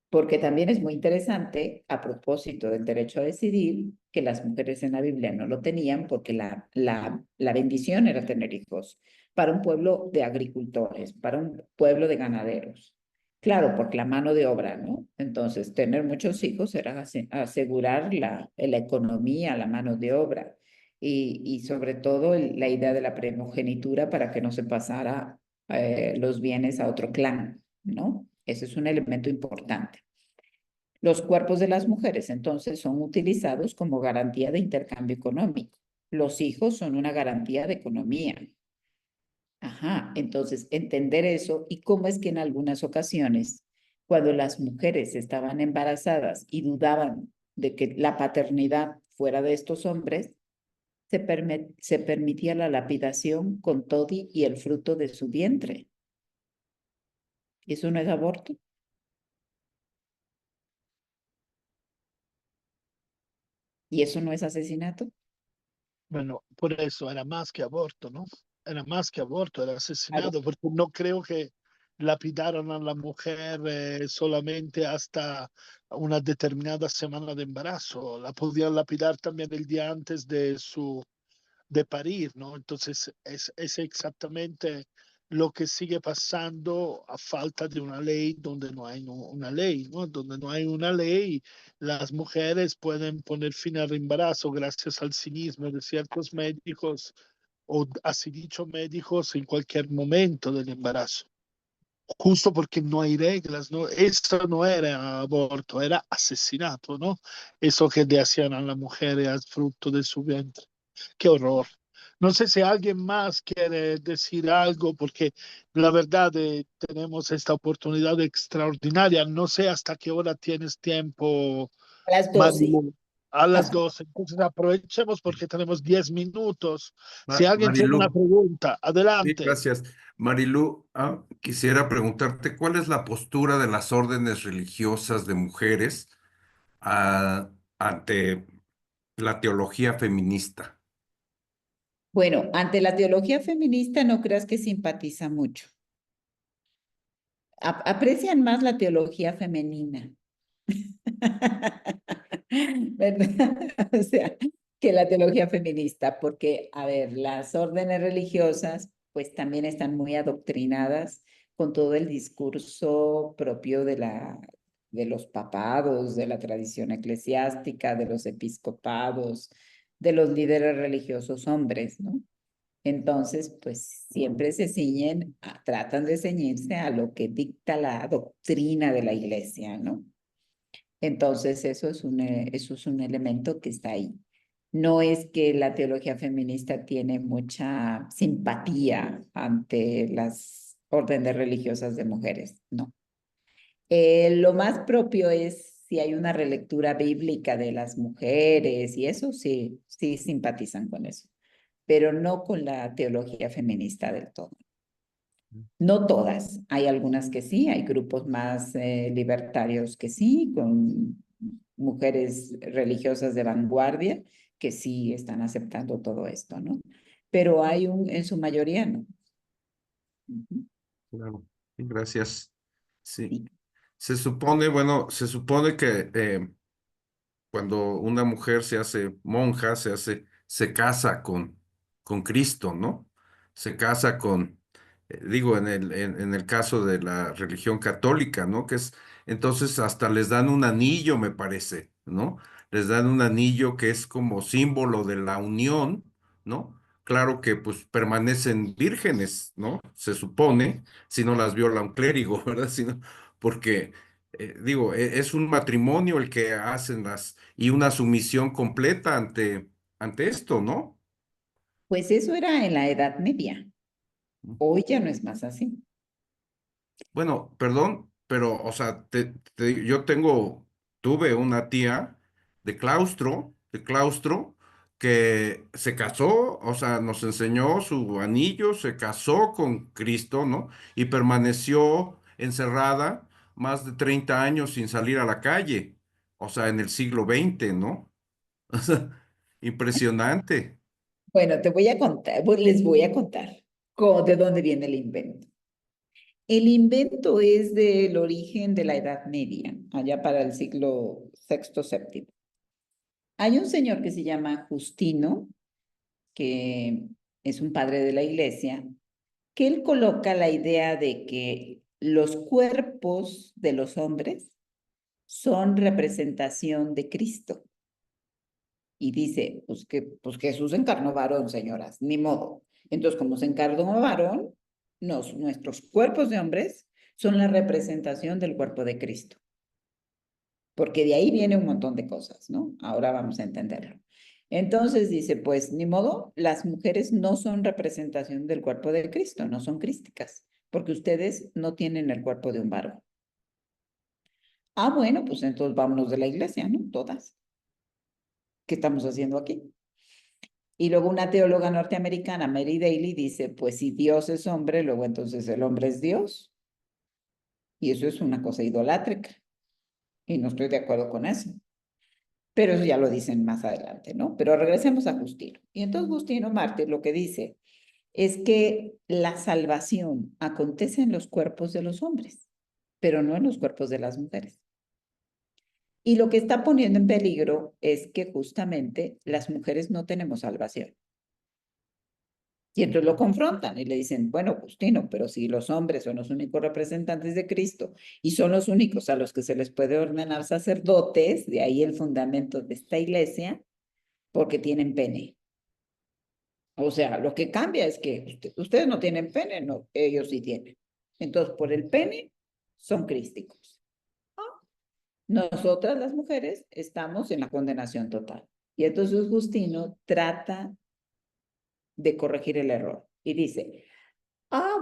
Porque también es muy interesante, a propósito del derecho a decidir, que las mujeres en la Biblia no lo tenían porque la bendición era tener hijos para un pueblo de agricultores, para un pueblo de ganaderos. Claro, porque la mano de obra, ¿no? Entonces, tener muchos hijos era asegurar la economía, la mano de obra y sobre todo la idea de la primogenitura para que no se pasara los bienes a otro clan, ¿no? Ese es un elemento importante. Los cuerpos de las mujeres, entonces, son utilizados como garantía de intercambio económico. Los hijos son una garantía de economía. Ajá, entonces, entender eso y cómo es que en algunas ocasiones, cuando las mujeres estaban embarazadas y dudaban de que la paternidad fuera de estos hombres, se permitía la lapidación con todo y el fruto de su vientre. ¿Eso no es aborto? ¿Y eso no es asesinato? Bueno, por eso era más que aborto, ¿no? Era más que aborto, era asesinado, porque no creo que lapidaron a la mujer solamente hasta una determinada semana de embarazo. La podían lapidar también el día antes de parir, ¿no? Entonces es exactamente lo que sigue pasando a falta de una ley donde no hay una ley, ¿no? Donde no hay una ley, las mujeres pueden poner fin al embarazo gracias al cinismo de ciertos médicos o así dicho médicos en cualquier momento del embarazo. justo porque no hay reglas, ¿no? Eso no era aborto, era asesinato, ¿no? Eso que le hacían a la mujer al fruto de su vientre. Qué horror. No sé si alguien más quiere decir algo, porque la verdad tenemos esta oportunidad extraordinaria. No sé hasta qué hora tienes tiempo, A las 12. Marilu. A las Ah, 12. Entonces aprovechemos porque tenemos 10 minutos. Si alguien tiene una Marilú, pregunta, sí, adelante. gracias. Marilú, quisiera preguntarte, ¿cuál es la postura de las órdenes religiosas de mujeres ante la teología feminista? bueno, ante la teología feminista no creas que simpatiza mucho. Aprecian más la teología femenina. ¿Verdad? O sea, que la teología feminista, porque, a ver, las órdenes religiosas pues también están muy adoctrinadas con todo el discurso propio de los papados, de la tradición eclesiástica, de los episcopados, de los líderes religiosos hombres, ¿no? Entonces, pues siempre se ciñen, tratan de ceñirse a lo que dicta la doctrina de la iglesia, ¿no? Entonces, eso es un elemento que está ahí. No es que la teología feminista tiene mucha simpatía ante las órdenes religiosas de mujeres, no. Lo más propio es si hay una relectura bíblica de las mujeres y eso sí, sí simpatizan con eso, pero no con la teología feminista del todo. No todas, hay algunas que sí, hay grupos más libertarios que sí, con mujeres religiosas de vanguardia que sí están aceptando todo esto, ¿no? Pero en su mayoría no. Claro, sí, gracias. Sí. Sí. Se supone que cuando una mujer se hace monja, se casa con Cristo, ¿no? Se casa digo, en el caso de la religión católica, ¿no? Entonces hasta les dan un anillo, me parece, ¿no? Les dan un anillo que es como símbolo de la unión, ¿no? Claro que pues permanecen vírgenes, ¿no? Se supone, si no las viola un clérigo, ¿verdad? Porque digo, es un matrimonio el que hacen y una sumisión completa ante esto, ¿no? Pues eso era en la Edad Media. Hoy ya no es más así. Bueno, perdón, pero, o sea, yo tuve una tía de claustro, que se casó, o sea, nos enseñó su anillo, se casó con Cristo, ¿no? Y permaneció encerrada más de 30 años sin salir a la calle, o sea, en el siglo XX, ¿no? O sea, impresionante. Bueno, te voy a contar, les voy a contar de dónde viene el invento. El invento es del origen de la Edad Media, allá para el siglo sexto, séptimo. Hay un señor que se llama Justino, que es un padre de la iglesia, que él coloca la idea de que los cuerpos de los hombres son representación de Cristo. Y dice, pues Jesús encarnó varón, señoras, ni modo. Entonces, como se encarnó varón, nuestros cuerpos de hombres son la representación del cuerpo de Cristo. Porque de ahí viene un montón de cosas, ¿no? Ahora vamos a entenderlo. Entonces dice, pues ni modo, las mujeres no son representación del cuerpo de Cristo, no son crísticas, porque ustedes no tienen el cuerpo de un varón. Ah, bueno, pues entonces vámonos de la iglesia, ¿no? Todas. ¿Qué estamos haciendo aquí? Y luego una teóloga norteamericana, Mary Daly, dice, pues si Dios es hombre, luego entonces el hombre es Dios. Y eso es una cosa idolátrica. Y no estoy de acuerdo con eso. Pero eso ya lo dicen más adelante, ¿no? Pero regresemos a Justino. Y entonces Justino Mártir lo que dice es que la salvación acontece en los cuerpos de los hombres, pero no en los cuerpos de las mujeres. Y lo que está poniendo en peligro es que justamente las mujeres no tenemos salvación. Y entonces lo confrontan y le dicen, bueno, Justino, pero si los hombres son los únicos representantes de Cristo y son los únicos a los que se les puede ordenar sacerdotes, de ahí el fundamento de esta iglesia, porque tienen pene. O sea, lo que cambia es que ustedes no tienen pene, no, ellos sí tienen. Entonces, por el pene son crísticos. Nosotras las mujeres estamos en la condenación total. Y entonces Justino trata de corregir el error y dice,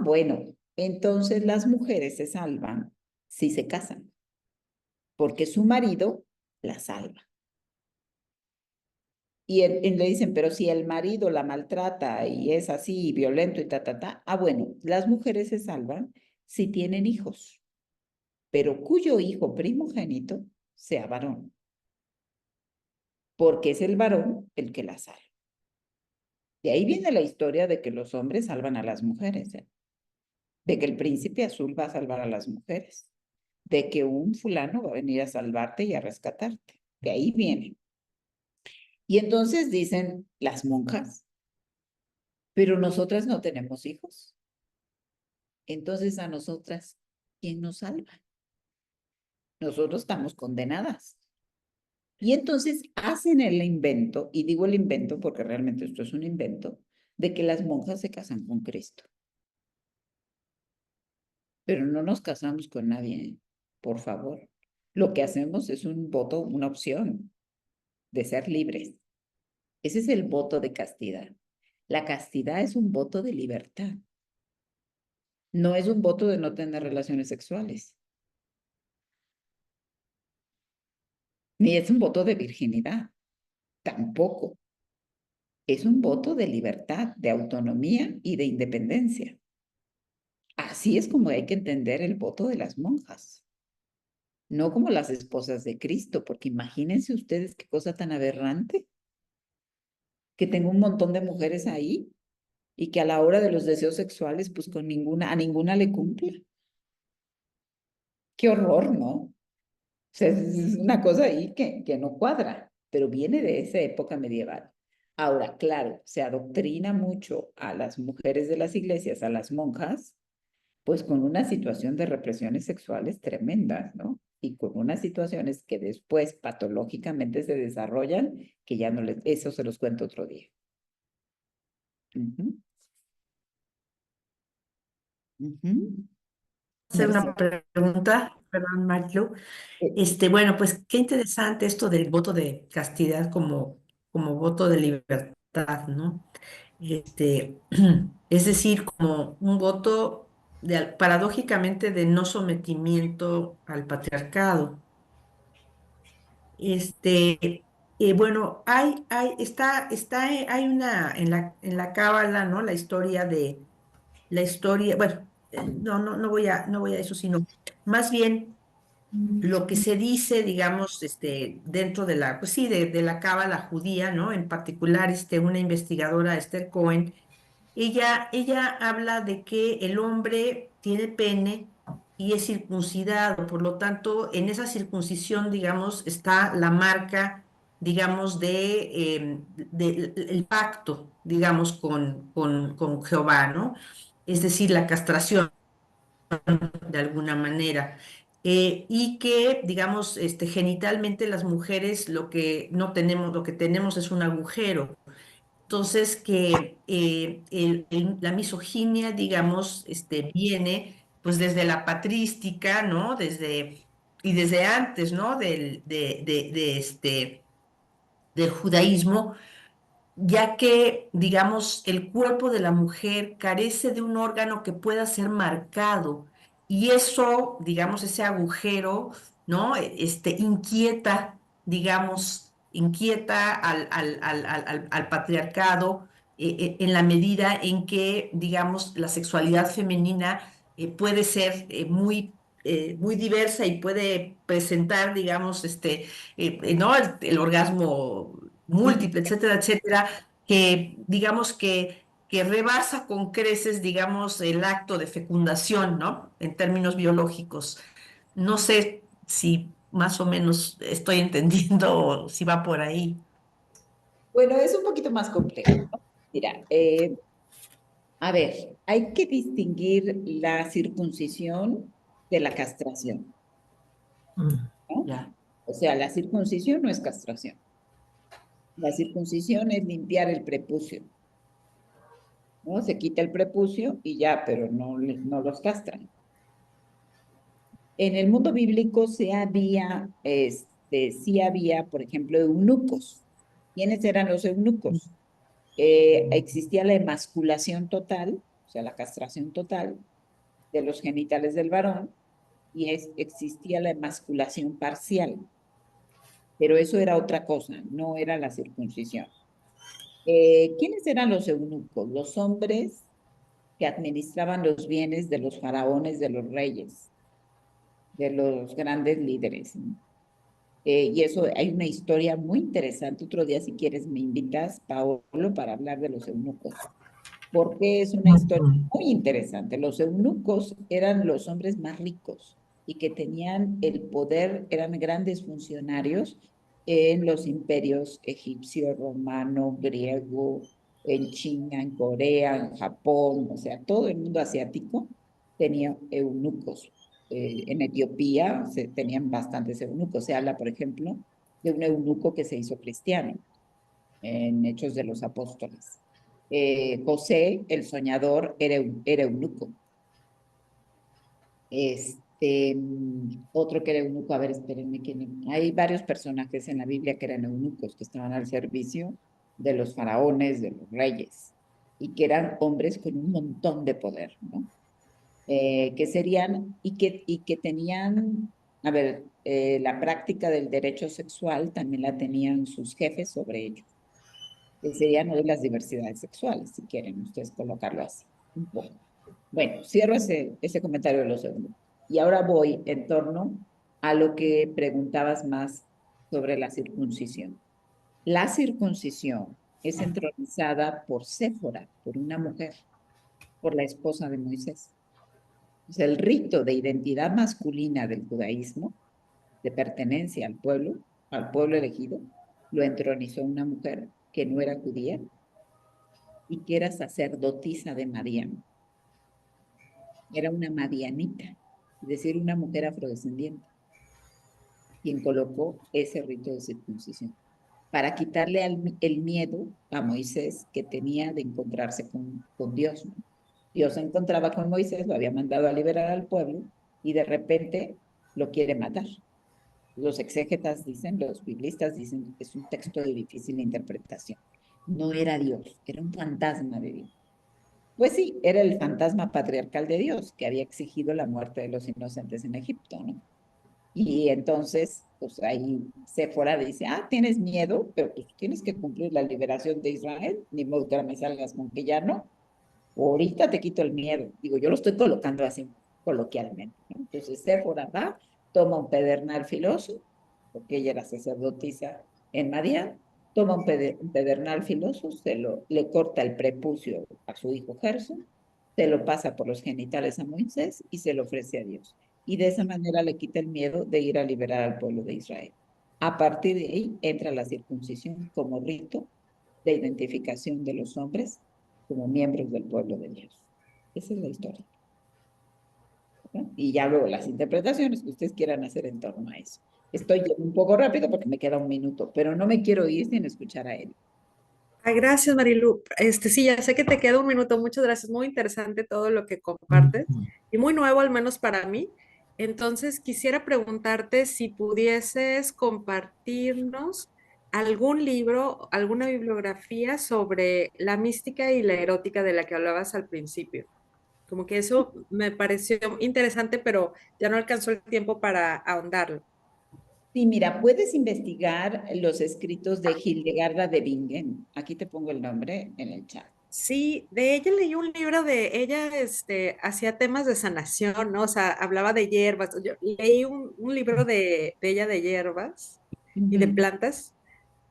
bueno, entonces las mujeres se salvan si se casan, porque su marido la salva. Y le dicen, pero si el marido la maltrata y es así, violento y bueno, las mujeres se salvan si tienen hijos, pero cuyo hijo primogénito sea varón, porque es el varón el que la salva. De ahí viene la historia de que los hombres salvan a las mujeres, de que el príncipe azul va a salvar a las mujeres, de que un fulano va a venir a salvarte y a rescatarte. De ahí viene. Y entonces dicen las monjas, pero nosotras no tenemos hijos. Entonces a nosotras, ¿quién nos salva? Nosotros estamos condenadas. Y entonces hacen el invento, y digo el invento porque realmente esto es un invento, de que las monjas se casan con Cristo. Pero no nos casamos con nadie, por favor. Lo que hacemos es un voto, una opción de ser libres. Ese es el voto de castidad. La castidad es un voto de libertad. No es un voto de no tener relaciones sexuales. Ni es un voto de virginidad. Tampoco. Es un voto de libertad, de autonomía y de independencia. Así es como hay que entender el voto de las monjas. No como las esposas de Cristo, porque imagínense ustedes qué cosa tan aberrante. Que tengo un montón de mujeres ahí y que a la hora de los deseos sexuales, pues a ninguna le cumple. Qué horror, ¿no? O sea, es una cosa ahí que no cuadra, pero viene de esa época medieval. Ahora, claro, se adoctrina mucho a las mujeres de las iglesias, a las monjas, pues con una situación de represiones sexuales tremendas, ¿no? Y con unas situaciones que después patológicamente se desarrollan, que ya no les, eso se los cuento otro día. Hacer una pregunta, perdón, Marilu. Bueno, pues qué interesante esto del voto de castidad como voto de libertad, ¿no? Es decir, como un voto paradójicamente de no sometimiento al patriarcado. Bueno, hay una en la Cábala, ¿no? La historia, bueno, no voy a eso, sino más bien lo que se dice, digamos, dentro de pues sí, de la cábala judía, ¿no? En particular, una investigadora, Esther Cohen, ella habla de que el hombre tiene pene y es circuncidado, por lo tanto, en esa circuncisión, digamos, está la marca, digamos, el pacto, digamos, con Jehová, ¿no? Es decir, la castración de alguna manera. Y que, digamos, genitalmente las mujeres lo que no tenemos, lo que tenemos es un agujero. Entonces, que la misoginia, digamos, viene pues desde la patrística, ¿no? Y desde antes, ¿no? Del judaísmo, ya que, digamos, el cuerpo de la mujer carece de un órgano que pueda ser marcado y eso, digamos, ese agujero, ¿no? Inquieta, digamos, inquieta al patriarcado en la medida en que, digamos, la sexualidad femenina puede ser muy diversa y puede presentar, digamos, ¿no? El orgasmo múltiple, etcétera, etcétera, que digamos que rebasa con creces, digamos, el acto de fecundación, ¿no? En términos biológicos. No sé si más o menos estoy entendiendo o si va por ahí. Bueno, es un poquito más complejo, ¿no? Mira, a ver, hay que distinguir la circuncisión de la castración, ¿no? Ya. O sea, la circuncisión no es castración. La circuncisión es limpiar el prepucio, ¿no? Se quita el prepucio y ya, pero no los castran. En el mundo bíblico sí había, por ejemplo, eunucos. ¿Quiénes eran los eunucos? Existía la emasculación total, o sea, la castración total de los genitales del varón, y existía la emasculación parcial, pero eso era otra cosa, no era la circuncisión. ¿Quiénes eran los eunucos? Los hombres que administraban los bienes de los faraones, de los reyes, de los grandes líderes, ¿no? Y eso, hay una historia muy interesante. Otro día, si quieres, me invitas, Paolo, para hablar de los eunucos, porque es una historia muy interesante. Los eunucos eran los hombres más ricos y que tenían el poder, eran grandes funcionarios en los imperios egipcio, romano, griego, en China, en Corea, en Japón, o sea, todo el mundo asiático tenía eunucos. En Etiopía tenían bastantes eunucos. Se habla, por ejemplo, de un eunuco que se hizo cristiano en Hechos de los Apóstoles. José, el soñador, era eunuco. Otro que era eunuco, a ver, espérenme, hay varios personajes en la Biblia que eran eunucos, que estaban al servicio de los faraones, de los reyes, y que eran hombres con un montón de poder, ¿no? Que serían, y que tenían, a ver, la práctica del derecho sexual también la tenían sus jefes sobre ellos. Serían hoy las diversidades sexuales, si quieren ustedes colocarlo así, un poco. Bueno, cierro ese comentario de los segundos. Y ahora voy en torno a lo que preguntabas más sobre la circuncisión. La circuncisión es entronizada por Séfora, por una mujer, por la esposa de Moisés. O sea, el rito de identidad masculina del judaísmo, de pertenencia al pueblo elegido, lo entronizó una mujer que no era judía y que era sacerdotisa de Madián. Era una madianita, es decir, una mujer afrodescendiente, quien colocó ese rito de circuncisión para quitarle el miedo a Moisés que tenía de encontrarse con Dios, ¿no? Dios se encontraba con Moisés, lo había mandado a liberar al pueblo y de repente lo quiere matar. Los exégetas dicen, los biblistas dicen que es un texto de difícil interpretación. No era Dios, era un fantasma de Dios. Pues sí, era el fantasma patriarcal de Dios que había exigido la muerte de los inocentes en Egipto, ¿no? Y entonces, pues ahí Séfora dice, tienes miedo, pero pues tienes que cumplir la liberación de Israel, ni modo que ahora me salgas con que ya no. Ahorita te quito el miedo. Digo, yo lo estoy colocando así coloquialmente, ¿no? Entonces Séfora va, toma un pedernal filoso, porque ella era sacerdotisa en Madián, toma un pedernal filoso, le corta el prepucio a su hijo Gerson, se lo pasa por los genitales a Moisés y se lo ofrece a Dios. Y de esa manera le quita el miedo de ir a liberar al pueblo de Israel. A partir de ahí entra la circuncisión como rito de identificación de los hombres como miembros del pueblo de Dios. Esa es la historia. ¿No? Y ya luego las interpretaciones que ustedes quieran hacer en torno a eso. Estoy yendo un poco rápido porque me queda un minuto, pero no me quiero ir sin escuchar a él. Ay, gracias, Marilu. Sí, ya sé que te queda un minuto. Muchas gracias. Muy interesante todo lo que compartes y muy nuevo, al menos para mí. Entonces, quisiera preguntarte si pudieses compartirnos algún libro, alguna bibliografía sobre la mística y la erótica de la que hablabas al principio. Como que eso me pareció interesante, pero ya no alcanzó el tiempo para ahondarlo. Sí, mira, puedes investigar los escritos de Hildegarda de Bingen. Aquí te pongo el nombre en el chat. Sí, de ella leí un libro de ella, hacía temas de sanación, ¿no? O sea, hablaba de hierbas. Yo leí un libro de ella de hierbas y de plantas.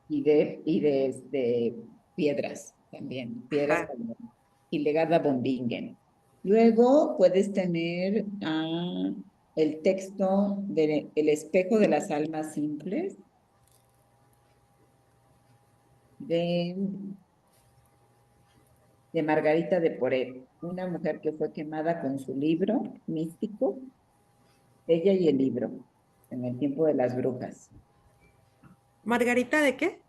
Y de piedras también, piedras Ajá. Hildegarda von Bingen. Luego puedes tener el texto de El espejo de las almas simples de Margarita de Poré, una mujer que fue quemada con su libro místico, ella y el libro, en el tiempo de las brujas. ¿Margarita de qué?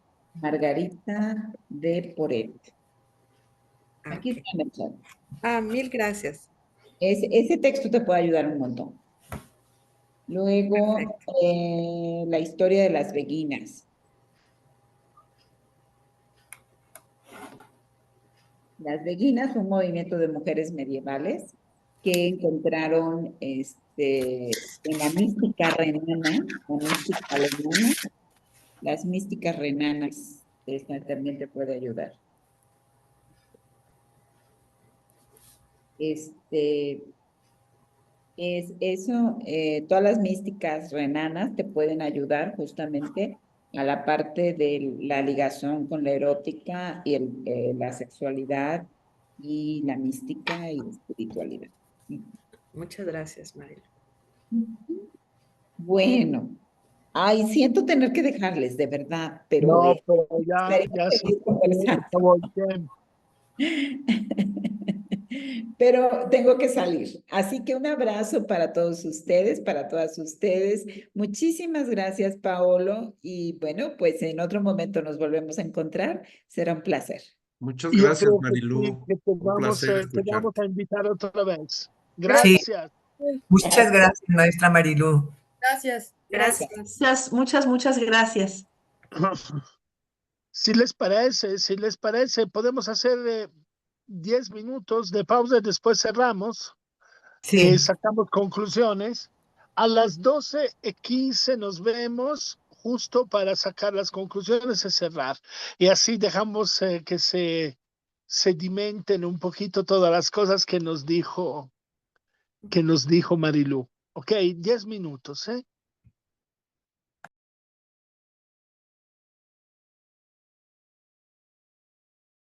Margarita de Poré. Aquí Ok. está en el chat. Mil gracias. Ese texto te puede ayudar un montón. Luego, Perfecto. la historia de las beguinas. Las beguinas, un movimiento de mujeres medievales que encontraron en la mística renana, la mística alemana, las místicas renanas. Esta también te puede ayudar. Es eso, todas las místicas renanas te pueden ayudar justamente a la parte de la ligación con la erótica y la sexualidad y la mística y la espiritualidad. Muchas gracias, Marilu. Bueno, ay, siento tener que dejarles, de verdad, pero No, pero ya esperemos se seguir conversando. acabó el tiempo. Pero tengo que salir. Así que un abrazo para todos ustedes, para todas ustedes. Muchísimas gracias, Paolo. Y bueno, pues en otro momento nos volvemos a encontrar. Será un placer. Muchas Yo gracias, creo que sí, Marilu. que Un placer te vamos escucharte. a invitar otra vez. Sí, Gracias. muchas gracias, maestra Marilu. Gracias. Gracias. Muchas gracias. Si les parece, podemos hacer 10 minutos de pausa y después cerramos. Sí, Sacamos conclusiones. A las 12:15 nos vemos justo para sacar las conclusiones y cerrar. Y así dejamos que se sedimenten un poquito todas las cosas que nos dijo Marilu. Ok, 10 minutos, ¿eh?